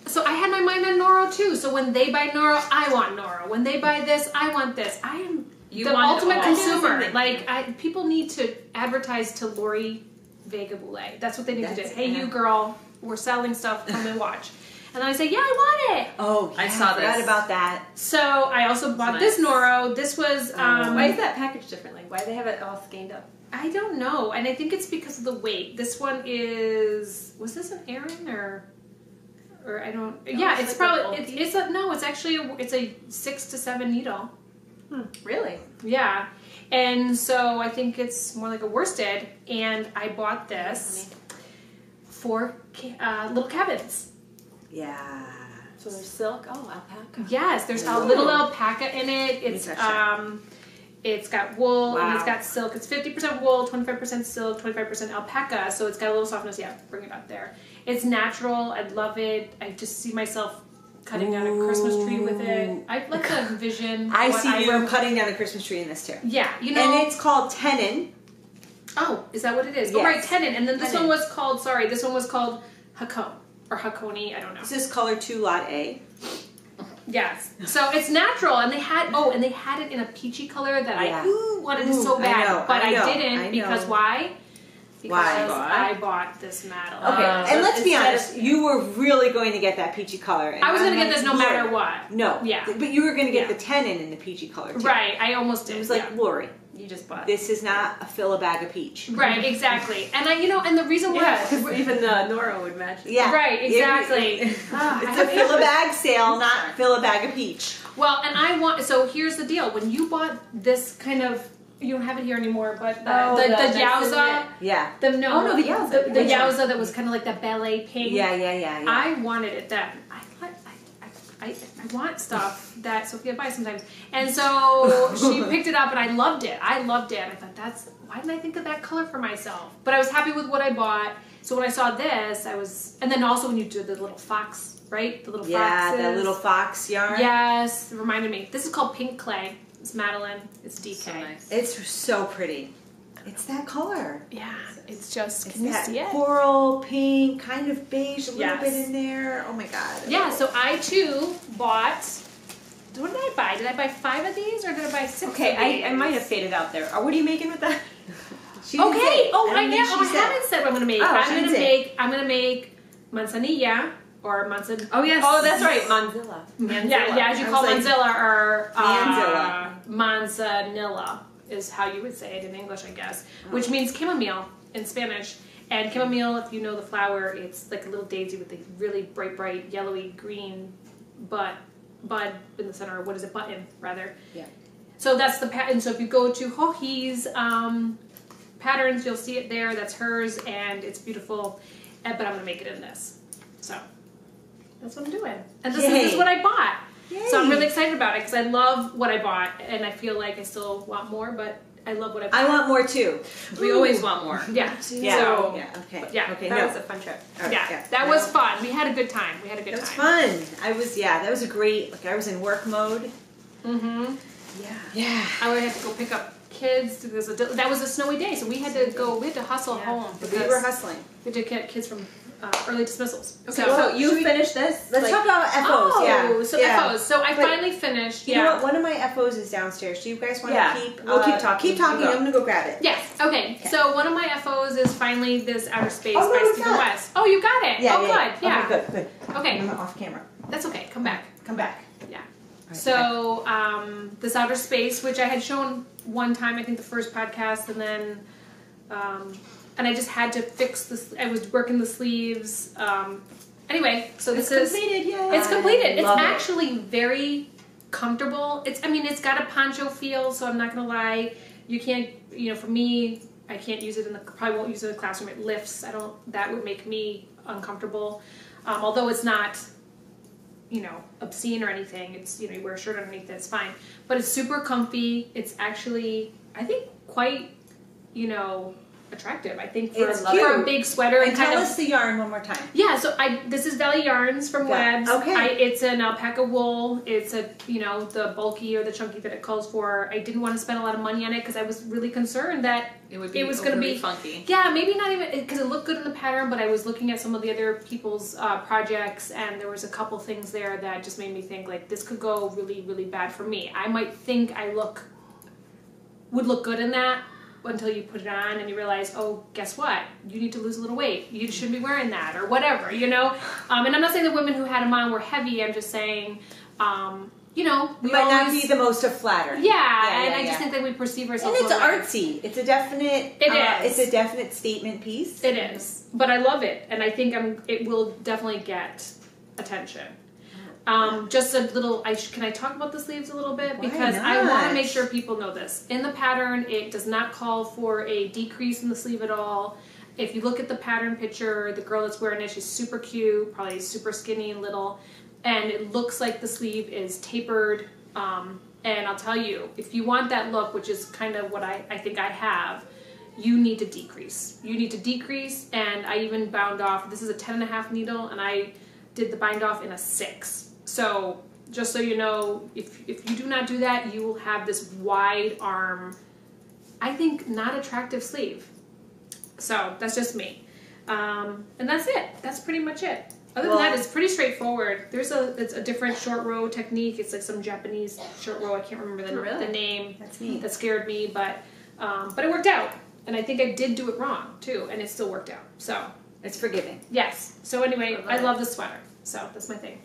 so I had my mind on Noro too. So when they buy Noro, I want Noro. When they buy this, I want this. I am You the want it ultimate all. consumer. Yeah. Like, people need to advertise to Lori Vega Boulay. That's what they need to do. That's- Hey, yeah. you girl, we're selling stuff. Come and watch. And then I say, yeah, I want it. Oh, I yeah, saw forgot this. about that. So I also bought this nice. Noro. This was Why is that packaged differently? Why do they have it all scanned up? I don't know, and I think it's because of the weight. This one was this an Aran or I don't. Yeah, it's it's like a probably bulky? it's actually it's a 6 to 7 needle. Really? Yeah, and so I think it's more like a worsted. And I bought this for little cabins. Yeah. So there's silk. Oh, alpaca. Yes, there's a little alpaca in it. It's touch that. it's got wool and it's Wow. got silk. It's 50% wool, 25% silk, 25% alpaca. So it's got a little softness. Yeah, bring it up there. It's natural. I love it. I just see myself cutting down a Christmas tree with it. I like to envision. I what see you would- cutting down a Christmas tree in this too. Yeah, you know. And it's called tenon. Oh, is that what it is? Yes. Oh, right, tenon. And then this Tenon. one was called. Sorry, this one was called Hakone or Hakone. I don't know. This is color 2 lot A. Yes. So it's natural, and they had it in a peachy color that Yeah. I wanted it so I bad, know, but I know, I didn't I know. because why? Because Why? I bought this Madeline. Okay, and let's be instead honest, you were really going to get that peachy color. And I was I'm going to get like, this no Lori. matter what. No. Yeah. But you were going to get Yeah. the tenon in the peachy color too. Right. I almost did. It was like, yeah. Lori, You just bought. this is not a fill a bag of peach. Right. Exactly. And and the reason why. Yeah, because even Nora would match. Yeah. Right. Exactly. It's Ah, I a have fill a issues. bag sale, not fill a bag of peach. Well, and I want. So here's the deal: when you bought this kind of, you don't have it here anymore, but the Yowza. Yeah. The Oh, no, the Yowza. The Which one? Yowza that was kind of like that ballet pink. Yeah. I wanted it then. I want stuff that Sophia buys sometimes, and so she picked it up, and I loved it. And I thought, why didn't I think of that color for myself? But I was happy with what I bought. So when I saw this, and then also when you do the little fox, right? The little Yeah, foxes. the little fox yarn. Yes, it reminded me. This is called Pink Clay. It's Madeline. It's DK. So nice. It's so pretty. It's that color. Yeah, it's just. It's Can you that see it? coral, pink, kind of beige, a little Yes. bit in there. Oh my god. Yeah, so I too bought. What did I buy? Did I buy 5 of these or did I buy 6 Okay, of these? I might have faded out there. What are you making with that? She didn't Okay. say. Oh, I don't think she said. haven't said what I'm gonna make. Oh, I'm she gonna didn't say. make manzanilla or manzan. Oh, yes. Oh, that's right, Manzilla. Yeah, as you I call was like, manzilla or Manzilla. manzanilla is how you would say it in English, I guess, which means chamomile in Spanish. And chamomile, if you know the flower, it's like a little daisy with a really bright, yellowy green bud in the center. What is it? Button, rather. Yeah. So that's the pattern. So if you go to Hohi's patterns, you'll see it there. That's hers, and it's beautiful. But I'm gonna make it in this. So that's what I'm doing. And this Yay. is what I bought. Yay. So I'm really excited about it because I love what I bought, and I feel like I still want more. But I love what I've I want more too. We always want more. Yeah. Yeah. So, yeah. Okay. yeah, Okay. That No. was a fun trip. All right, yeah, that was fun. We had a good time. We had a good That was time. fun. That was a great. Like I was in work mode. Mm-hmm. Yeah. Yeah. I would have to go pick up kids. That was a snowy day, so we had to go. We had to hustle home We because were hustling. we had to get kids from early dismissals. Okay, so you finished this? Let's like, talk about FOs. Oh, yeah. so yeah. FOs. So I But finally finished. You know what? One of my FOs is downstairs. Do you guys want Yeah. to keep? We'll keep talking. Keep talking. You go. I'm gonna go grab it. Yes. Okay. So one of my FOs is finally this Outer Space Oh, no, by it's Stephen not. West. Oh, you got it. Yeah. Oh, yeah. good. Yeah. Okay, good. Good. Okay. I'm off camera. That's okay. Come back. Come back. Yeah. All right, So this Outer Space, which I had shown one time, I think the first podcast, and then and I just had to fix this. I was working the sleeves. Anyway, so this is completed. Yay. it's completed. It's Love it. actually very comfortable. It's got a poncho feel, so I'm not gonna lie. You can't, for me, I can't use it probably won't use it in the classroom. It lifts. That would make me uncomfortable. Although it's not, obscene or anything. It's, you wear a shirt underneath, that's fine. But it's super comfy. It's actually, I think, quite, attractive. I think for It's a cute. big sweater And kind tell of. us the yarn one more time. Yeah, so this is Valley Yarns from Yeah, Webs. okay. It's an alpaca wool. It's the bulky or the chunky that it calls for. I didn't want to spend a lot of money on it because I was really concerned that It would be it was going to overly be funky. Yeah, maybe not even because it looked good in the pattern, but I was looking at some of the other people's projects, and there was a couple things there that just made me think like this could go really, really bad for me. I might think I would look good in that until you put it on and you realize, oh, guess what? You need to lose a little weight. You shouldn't be wearing that or whatever, And I'm not saying the women who had them on were heavy. I'm just saying, we It might not always- be the most flattering. Yeah, Yeah, and yeah, I just yeah. think that we perceive And ourselves. it's lower. artsy. It's a definite. It is. It's a definite statement piece. It is, but I love it, and I think it will definitely get attention. Just a little. Can I talk about the sleeves a little bit Why because I want not? to make sure people know this. In the pattern, it does not call for a decrease in the sleeve at all. If you look at the pattern picture, the girl that's wearing it, she's super cute, probably super skinny and little, and it looks like the sleeve is tapered. And I'll tell you, if you want that look, which is kind of what I think I have, you need to decrease. You need to decrease, and I even bound off. This is a 10.5 needle, and I did the bind off in a 6. So just so you know, if you do not do that, you will have this wide arm, I think not attractive sleeve. So that's just me. And that's it. That's pretty much it. Other than that, it's pretty straightforward. It's a different short row technique. It's like some Japanese short row. I can't remember the name. That's neat. That scared me, but it worked out. And I think I did do it wrong too, and it still worked out. So It's forgiving. yes. So anyway, I it. love the sweater. So that's my thing.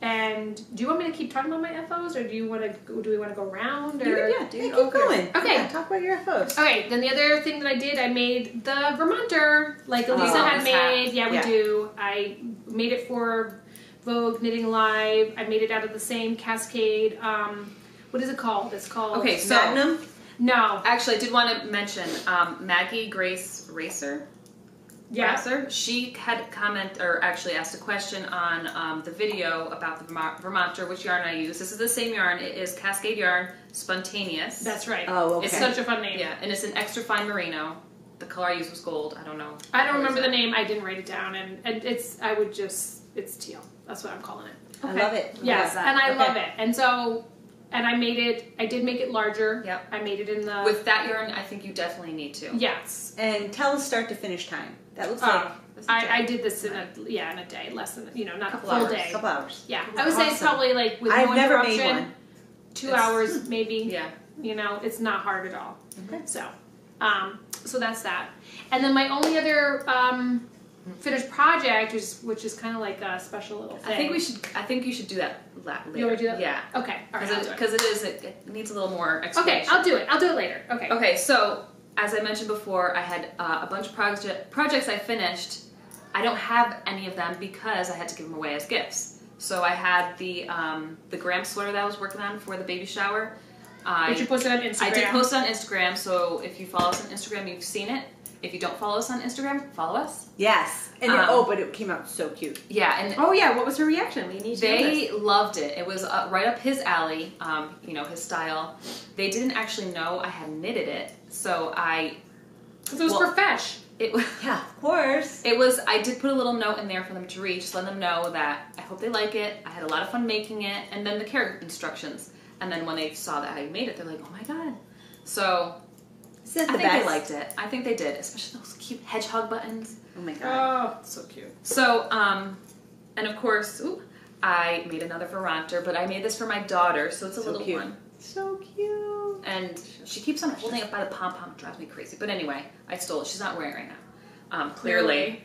And do you want me to keep talking about my FOs, or do we want to go around? Or? Yeah, keep going. Okay. Yeah, talk about your FOs. Okay, then the other thing that I did, I made the Vermonter, like Elisa Oh, had this hat. made. Yeah, we Yeah. do. I made it for Vogue Knitting Live. I made it out of the same Cascade. What is it called? It's called... Okay, so Magnum. No. actually, I did want to mention Maggie Grace Racer. Yeah. Racer. She had actually asked a question on the video about the Vermonter, which yarn I use. This is the same yarn. It is Cascade yarn, Spontaneous. That's right. Oh, okay. It's such a fun name. Yeah, and it's an extra fine merino. The color I used was gold. I don't know. I don't What remember is the that? name. I didn't write it down, and it's teal. That's what I'm calling it. I love it. Yes, that. and I Okay. love it. And so, and I did make it larger. Yep. I made it in the... With that yarn, I think you definitely need to. Yes. And tell us start to finish time. That looks like I did this in a day, less than, not a Couple full hours. day. a couple hours. Yeah, I would say it's Awesome. probably like with I've no never interruption, made one. 2 It's- hours maybe. Yeah. It's not hard at all. Okay. So that's that. And then my only other finished project, which is kind of like a special little thing. I think you should do that later. You want to do that? Yeah. Okay. All right. I'll do it. Because it needs a little more Okay, explanation. I'll do it. I'll do it later. Okay. Okay, so as I mentioned before, I had a bunch of projects I finished. I don't have any of them because I had to give them away as gifts. So I had the Graham sweater that I was working on for the baby shower. Which you posted on Instagram. I did post it on Instagram, so if you follow us on Instagram, you've seen it. If you don't follow us on Instagram, follow us. Yes. And but it came out so cute. Yeah, and Oh yeah, what was her reaction? We need to know they this. loved it. It was right up his alley, his style. They didn't actually know I had knitted it, so Because it was profesh. it Yeah, of course. It was, I did put a little note in there for them to read, just let them know that I hope they like it. I had a lot of fun making it, and then the care instructions. And then when they saw that I made it, they're like, oh my god. So, Is that I the think best? they liked it. I think they did, especially those cute hedgehog buttons. Oh my god. Oh, so cute. So, and of course, I made another Veranter, but I made this for my daughter, so it's a So little cute. one. So cute. And she keeps on holding it by the pom-pom. It drives me crazy. But anyway, I stole it. She's not wearing it right now. Clearly.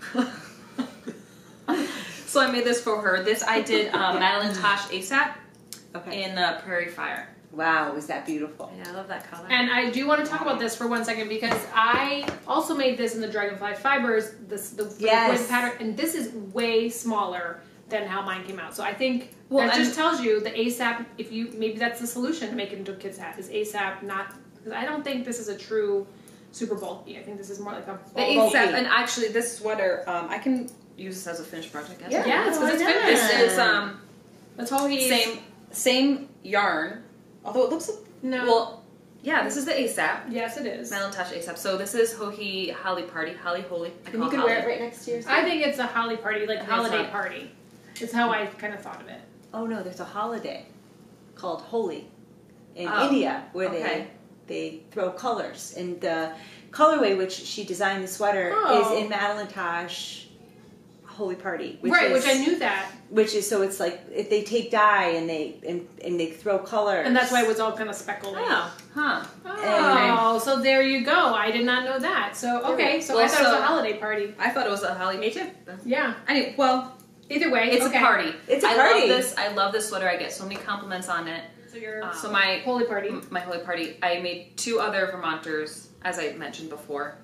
So I made this for her. This I did Madeline Tosh ASAP Okay. in Prairie Fire. Wow, was that beautiful? Yeah, I love that color. And I do want to talk about this for 1 second because I also made this in the Dragonfly Fibers, the Yes. wood pattern, and this is way smaller than how mine came out. So I think Well, that and- just tells you the ASAP. If you maybe that's the solution to make it into a kid's hat is ASAP. Not because I don't think this is a true super bulky. I think this is more like a The bulky. ASAP, and actually this sweater, I can use this as a finished project. I guess. Yeah, it's because it's why not? finished. This is That's all he's same yarn, although it looks No. well. Yeah, this is the ASAP. Yes, it is. Madeline Tosh ASAP. So this is Hohi Holly Party, Holly Holy. I and call you it can Holly. wear it right next to yours. I think it's a holly party, like think holiday it's party. It's how I kind of thought of it. Oh no, there's a holiday called Holi in Oh, India where okay. they throw colors. And the colorway which she designed the sweater Oh. is in Madeline Tosh Holy Party. Which Right, is, which I knew that. Which is so it's like if they take dye and they throw colors. And that's why it was all kind of speckled. Oh, huh. Oh, so there you go. I did not know that. So, okay, so Well, I thought it was so- a holiday party. I thought it was a Holly. Me too. Yeah. Anyway, well, Either way, it's okay. a party. It's a I party. love this. I love this sweater. I get so many compliments on it. So your So my holy party. holy party. I made 2 other Vermonters, as I mentioned before.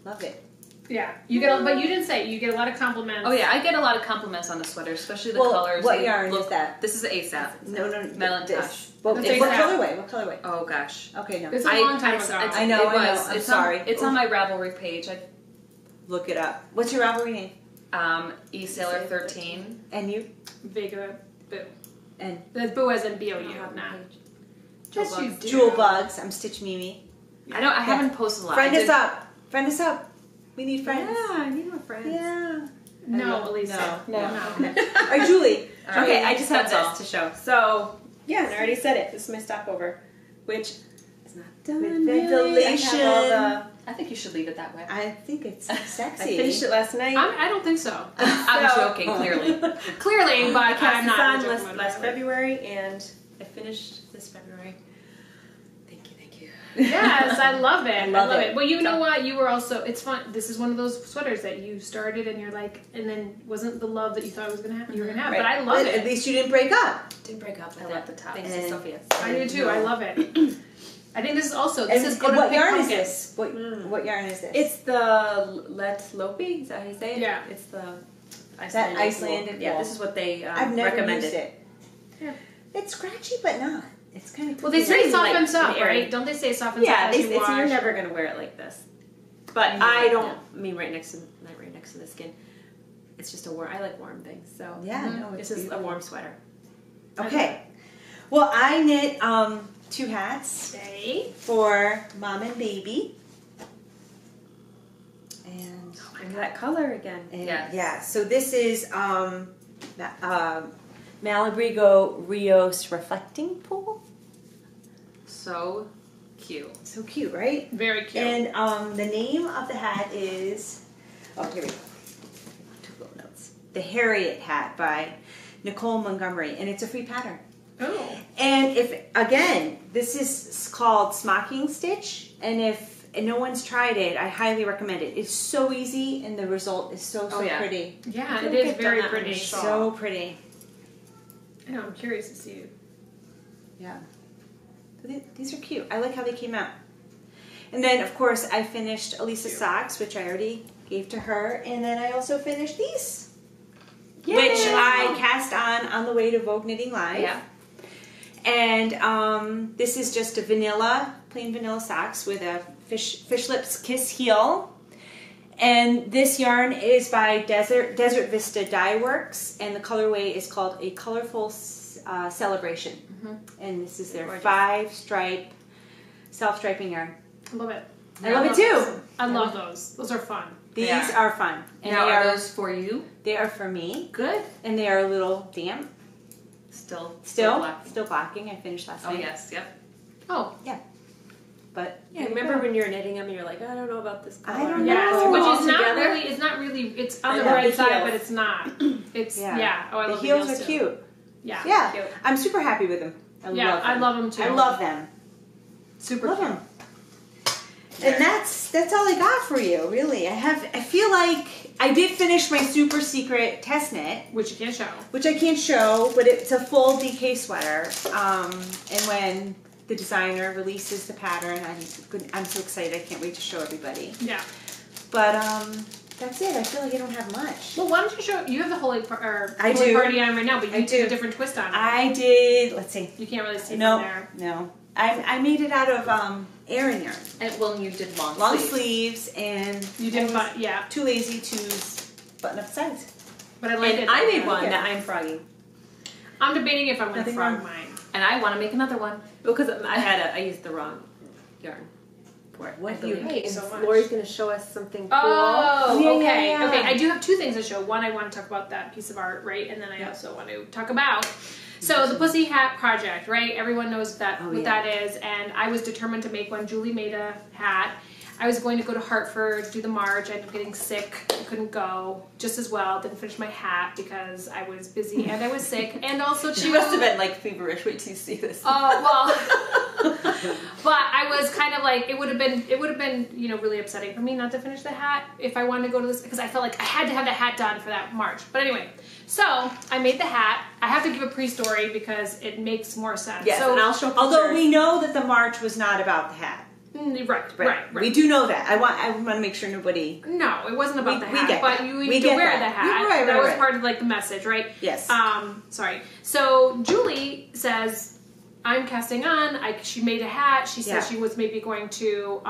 Love it. Yeah. You get, but you didn't say you get a lot of compliments. Oh yeah, I get a lot of compliments on the sweater, especially the Well, colors. what They yarn look- is that? This is ASAP. No, Madeline this. Tosh. Well, That's what ASAP. colorway? What colorway? Oh gosh. Okay, no. It's a long time ago. I know, It I know. was. I'm It's sorry. it's on my Ravelry page. Look it up. What's your Ravelry name? E Sailor 13. And you? Vega Boo. And That's Boo as in B-O-U, not. Jewel Yes, you Bugs. do. Jewel Bugs. I'm Stitch Mimi. I don't. I haven't posted a lot. Friend I us did- up. Friend us up. We need friends. Yeah, I need more friends. Yeah. No, Elisa. No. No. Or Julie. Okay, I just have That's this all. to show. So, yeah, and I already said it. This is my stopover, which is not done. With really. ventilation. I have all I think you should leave it that way. I think it's the. sexy. I finished it last night. I don't think so. I'm So- joking, clearly. Clearly, but I I'm cast not. this on joking last about it. February, and I finished this February. Thank you. Yes, I love it. I love love it. it. Well, you know what? You were also. It's fun. This is one of those sweaters that you started and you're like, and then wasn't the love that you thought it was gonna have. You were gonna have, but I love But at it. least you didn't break up. Didn't break up with I it. love the top. Thanks And- to Sophia. I do too. I love it. I think this is also. This And, is and going to what pick yarn pumpkin. is this? What yarn is this? It's the Let Lopi. Is that how you say it? Yeah. It's the Icelandic wool. Yeah, wool. this is what they I've never recommended. used it. Yeah. It's scratchy, but not. It's kind of. Well, they say Very light softens up, and airy. right? Don't they say softens Yeah, up as you you're wash? never gonna wear it like this. But Yeah. I don't mean right next to the skin. It's just a warm. I like warm things, so Yeah, no, it's this is a beautiful. warm sweater. Okay. Well, I knit 2 hats Say. for mom and baby. And Look at that color again. Yes. yeah, so this is Malabrigo Rios Reflecting Pool. So cute. So cute, right? Very cute. And the name of the hat is, oh, here we go. Took little notes. The Harriet Hat by Nicole Montgomery, and it's a free pattern. oh. And if, again, this is called Smocking Stitch, and if no one's tried it, I highly recommend it. It's so easy, and the result is so Oh, yeah. pretty. Yeah, I it feel is like I've very done that on pretty. a shawl. So pretty. I know, I'm curious to see it. Yeah. These are cute. I like how they came out. And then, of course, I finished Elisa socks, which I already gave to her. And then I also finished these, which I cast on the way to Vogue Knitting Live. Yeah. And this is just a plain vanilla socks with a fish lips kiss heel. And this yarn is by Desert Vista Dye Works, and the colorway is called a Colorful Celebration. And this is their 5-stripe self-striping yarn. I love it. I love it too. I love those. Those are fun. These are fun. And now, they are those for you? They are for me. Good. And they are a little damp. Still blocking. I finished last night. Oh, yes. Yep. Oh. Yeah. But yeah, remember when you were knitting them and you're like, I don't know about this color. I don't Yes, know. which is not really, it's on the bright side, but it's not. It's, yeah. Oh, I love the heels are too. cute. Yeah. Yeah. Cute. I'm super happy with them. I love them too. I love them. Super love cute. them. And that's all I got for you, really. I feel like I did finish my super secret test knit, Which you can't show. which I can't show, but it's a full DK sweater. And when the designer releases the pattern, I'm so excited. I can't wait to show everybody. Yeah. But that's it. I feel like I don't have much. Well, why don't you show, you have the Holy I Holy do. Party on right now, but I you did do. a different twist on it. I did. Let's see. You can't really see No, from there. no. I made it out of Aran yarn. And well, you did Long sleeves, and You did fun, yeah. too lazy to button up the sides. But I like And it. I made one Okay. that I'm frogging. I'm debating if I'm going to Nothing frog wrong. mine. And I want to make another one. Because I used the wrong yarn for it. What I do you believe. hate And so much? Lori's going to show us something cool. Oh, Yeah, okay. yeah, yeah. Okay, I do have two things to show. One, I want to talk about that piece of art, right? And then I also want to talk about so the Pussy Hat Project, right? Everyone knows that what that is, and I was determined to make one. Julie made a hat. I was going to go to Hartford to do the march. I ended up getting sick. I couldn't go just as well. Didn't finish my hat because I was busy and I was sick. And also She must have been like feverish. Wait till you see this. well, but I was kind of like, it would have been, you know, really upsetting for me not to finish the hat if I wanted to go to this, because I felt like I had to have the hat done for that march. But anyway, so I made the hat. I have to give a pre-story because it makes more sense. Yes, so, And I'll show although pictures. we know that the march was not about the hat. right. We do know that. I want to make sure nobody. No, it wasn't about We- the we hat, get but that. you We need to get wear that. the hat. Right, that right, was right. part of like the message, right? Yes. Sorry. So Julie says, I'm casting on. She made a hat. She said she was maybe going to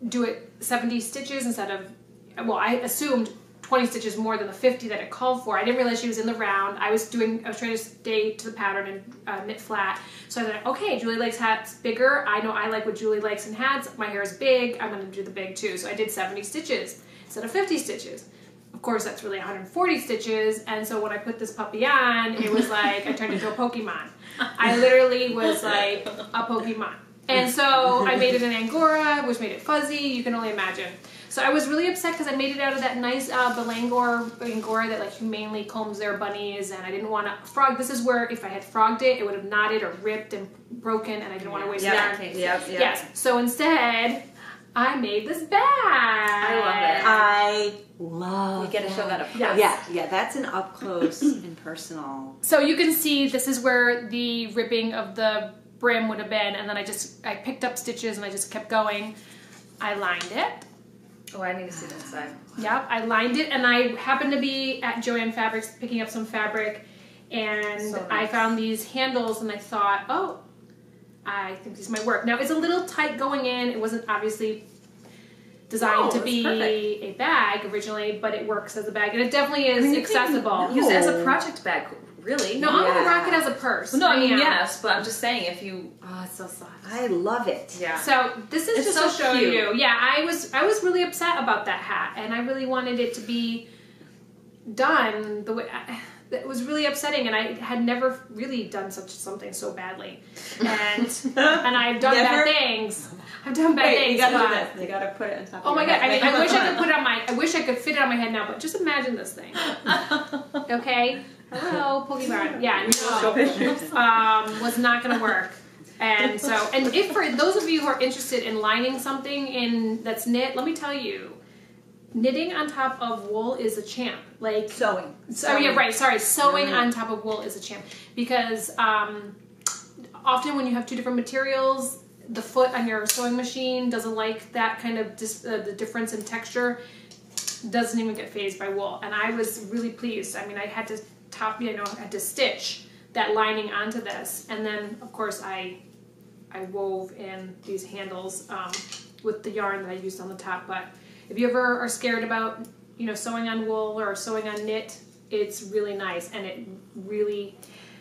do it 70 stitches instead of, well, I assumed 20 stitches more than the 50 that it called for. I didn't realize she was in the round. I was trying to stay to the pattern and knit flat. So I thought, okay, Julie likes hats bigger. I know I like what Julie likes in hats. My hair is big. I'm going to do the big too. So I did 70 stitches instead of 50 stitches. Of course, that's really 140 stitches. And so when I put this puppy on, it was like I turned into a Pokemon. I literally was like a Pokemon. And so I made it in Angora, which made it fuzzy. You can only imagine. So I was really upset because I made it out of that nice Angora that like humanely combs their bunnies, and I didn't want to frog. This is where if I had frogged it, it would have knotted or ripped and broken, and I didn't want to waste yarn. Yes. So instead, I made this bag. I love. You get to show that up. Yes. Yeah, that's an up close and personal. So you can see this is where the ripping of the brim would have been, and then I picked up stitches and I just kept going. I lined it. Oh, I need to see that side. Yep, I lined it, and I happened to be at Joann Fabrics picking up some fabric, and So nice. I found these handles, and I thought, oh, I think these might work. Now, it's a little tight going in. It wasn't obviously designed to it's be perfect. a bag originally, but it works as a bag, and it definitely is accessible. Use it as a project bag, really. No, I'm gonna rock it as a purse. No, I mean, am. yes, but I'm just saying if you... Oh, it's so soft. I love it. Yeah. So this is It's just so to show cute. you. Yeah, I was really upset about that hat, and I really wanted it to be done the way. It was really upsetting, and I had never really done something so badly, and I've done bad things. I've done bad things. You gotta but- do this. You gotta put it on top Oh of my your god! I head. mean, I wish I could fit it on my head now, but just imagine this thing. Okay, hello, Pokemon. Yeah, no, was not gonna work. And so, and if for those of you who are interested in lining something that's knit, let me tell you, knitting on top of wool is a champ. Like Sewing. Oh yeah, right. Sorry, sewing on top of wool is a champ because often when you have two different materials, the foot on your sewing machine doesn't like that kind of the difference in texture. Doesn't even get phased by wool, and I was really pleased. I mean, I had to had to stitch that lining onto this. And then, of course, I wove in these handles with the yarn that I used on the top. But if you ever are scared about, you know, sewing on wool or sewing on knit, it's really nice, and it really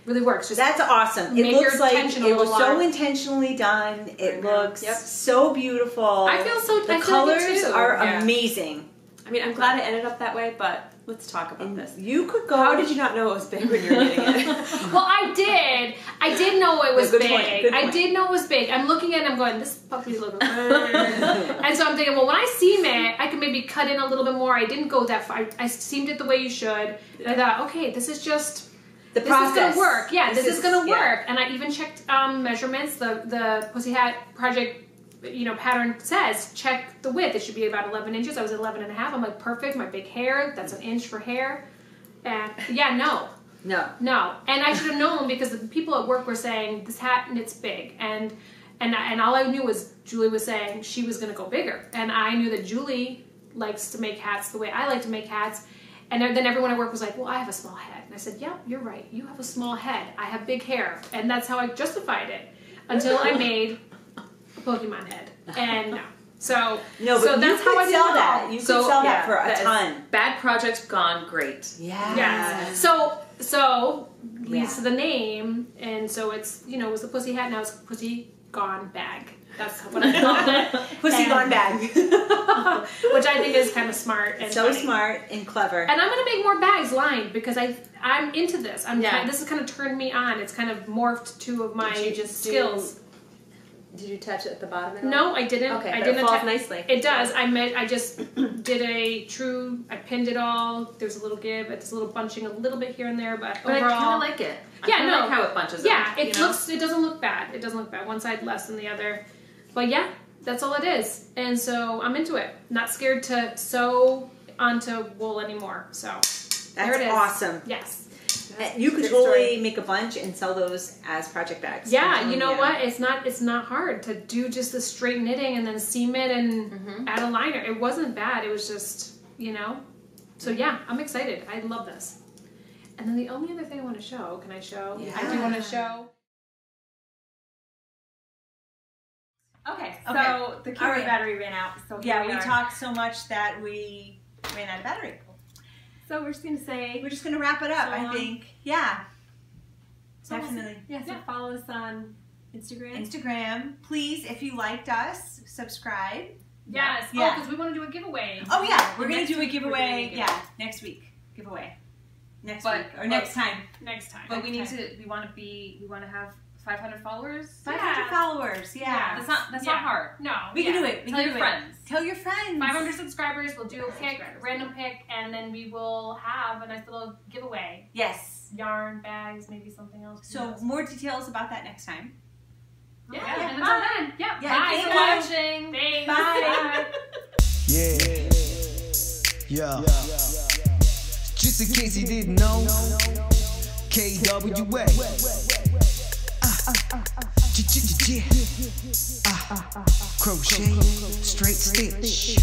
works. Just that's awesome. It make looks your like attention a it was little so larger. intentionally done. It looks Yep. so beautiful. I feel so. The I feel like it colors too. are Yeah. amazing. I mean, I'm glad it ended up that way, but let's talk about this. You could go. How did you not know it was big when you were knitting it? Well, I did. I did know it was Good big. point, good I point. did know it was big. I'm looking at it and I'm going, this puppy looks big. And so I'm thinking, well, when I seam it, I can maybe cut in a little bit more. I didn't go that far. I seamed it the way you should. And I thought, okay, this is just... the This process. is gonna work. Yeah, this is gonna yeah. work. And I even checked measurements. The Pussy Hat Project, you know, pattern says check the width. It should be about 11 inches. I was at 11 and a half. I'm like, perfect. My big hair. That's an inch for hair. And yeah, no. And I should have known because the people at work were saying this hat knits big, and all I knew was Julie was saying she was gonna go bigger, and I knew that Julie likes to make hats the way I like to make hats. And then everyone at work was like, well, I have a small head. And I said, yeah, you're right. You have a small head. I have big hair. And that's how I justified it until I made a Pokemon head. And no. So, No, but so you that's could how I sell know. that. You could So, sell yeah, that for a that is- ton. Bad project gone great. Yeah. Yes. So leads Yeah. to the name. And so it's, you know, it was the Pussy Hat. Now it's Pussy Gone Bag. That's what I call it. Pussy And- gone bag. Which I think is kind of smart and So funny. smart and clever. And I'm gonna make more bags lined because I'm into this. Yeah. This has kind of turned me on. It's kind of morphed two of my Did you just skills. Did you touch it at the bottom? At all? No, I didn't. Okay, I but didn't it falls atta- nicely. It does. I just did a true. I pinned it all. There's a little give. It's a little bunching a little bit here and there, but But I overall, kind of like it. I Yeah, kinda no. like how it bunches yeah, up, it you know? looks. It doesn't look bad. It doesn't look bad. One side less than the other, but yeah, that's all it is. And so I'm into it. Not scared to sew onto wool anymore. So there it That's is. awesome. Yes. You could Great totally story. make a bunch and sell those as project bags. Yeah, I'm telling you know what? It's not hard to do just the straight knitting and then seam it and add a liner. It wasn't bad. It was just, you know. So yeah, I'm excited. I love this. And then the only other thing I want to show, can I show? Yeah. I do want to show. Okay, Okay. so the camera All right. battery ran out, so here Yeah, we are. talked so much that we ran out of battery. So we're just gonna say, We're just gonna wrap it up, So I long. think. Yeah. so Definitely. Yeah, so Yeah. follow us on Instagram. Instagram. Please, if you liked us, subscribe. Yes. Yeah. Oh, because we want to do a giveaway. Oh yeah, we're gonna Next do a week we're giveaway. doing a Yeah, next week. Giveaway. Next But- week or next time. Next time. But we need to. We want to have 500 followers. 500 followers. Yeah. That's not Yeah. hard. No. We can do it. We Tell can your do friends. it. Tell your friends. 500 subscribers. We'll do a pick, random pick, and then we will have a nice little giveaway. Yes. Yarn, bags, maybe something else. Who So knows? more details about that next time. Yeah, Okay. and until then, yeah, Yeah, bye. thank Thanks you. for watching. Thanks. Bye. Yeah. Just in case you didn't know, KWA. Crochet, straight stitch.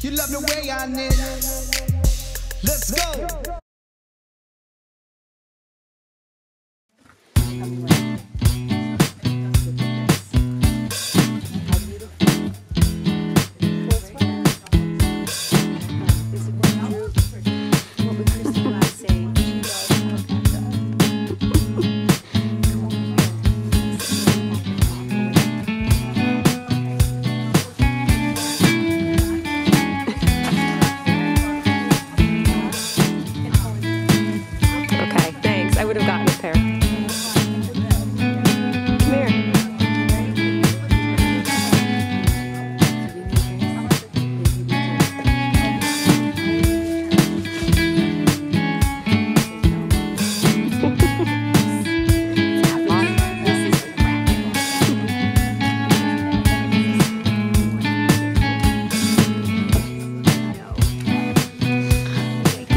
You love the way I knit. Let's go. Okay, thanks. I would have gotten a pair. Come here.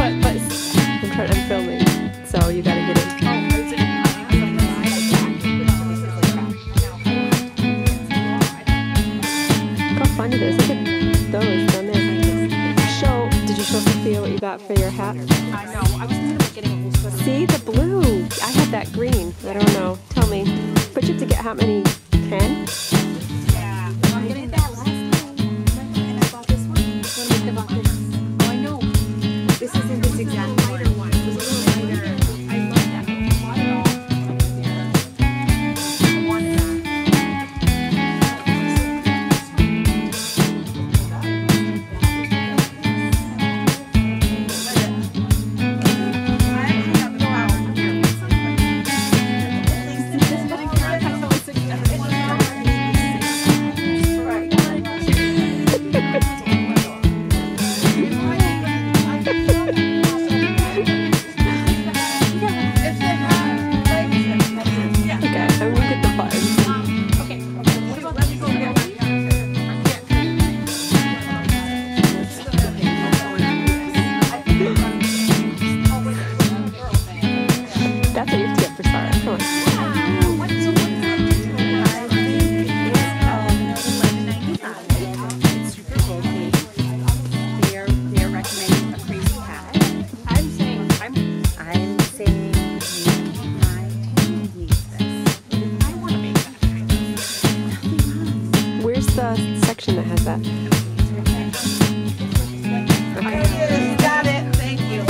I'm filming, so you gotta get in. Look how fun it is. Look at those down there. Did you show show Sophia what you got for your hat? I know. I was thinking about getting a whole sweater. See, the blue. I had that green. I don't know. Tell me. But you have to get how many? 10? Yeah. I'm getting that last time. And I bought this one. What do we about this? Oh, I know. This isn't this exact Lighter one. It was a little lighter. I love that. I wanted that. Okay, I'm gonna get the buttons. Okay. What about let me go get That's what you have to get for Sarah. Come on. They're recommending a crazy hat. I'm saying I'm saying my team needs this. I want to make that kind of. Where's the section that has that? Okay. Got it. Thank you.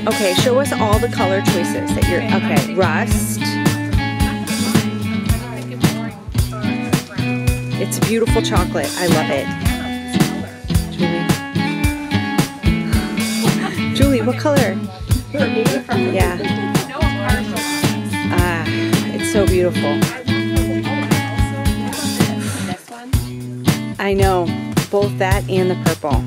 Okay, show us all the color choices that you're. Okay, rust. It's beautiful chocolate. I love it. Julie. Julie, what color? Yeah. Ah, it's so beautiful. I know, both that and the purple.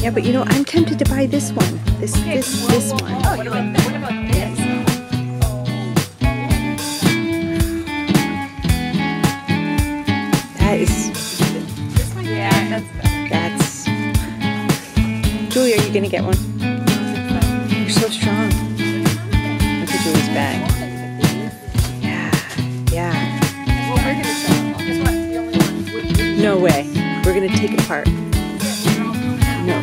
Yeah, but you know, I'm tempted to buy this one. This one. Oh, what about this? That is. This one? Yeah, that's better. That's. Julie, are you gonna get one? You're so strong. Look at Julie's bag. Yeah. Well, we're going to show them. This one, the only one. No way. We're gonna take it apart. No.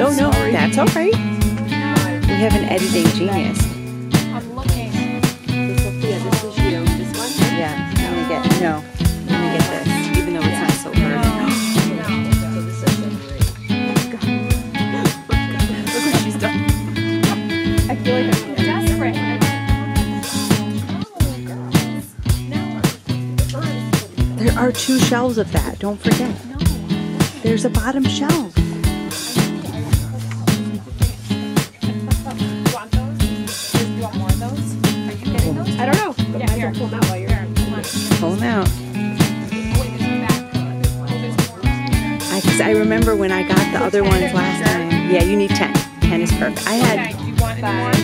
Oh no, that's all right. We have an editing genius. I'm looking. Sophia, this is you. This one? Yeah, I'm gonna get this, even though it's not silver. So this is Look what she's done. I feel like I'm Desperate. There are 2 shelves of that. Don't forget. There's a bottom shelf. I don't know. Yeah, here. Pull them out while you're Pull them out. Because I remember when I got the other ones last time. Yeah, you need 10. 10 is perfect. I had 5.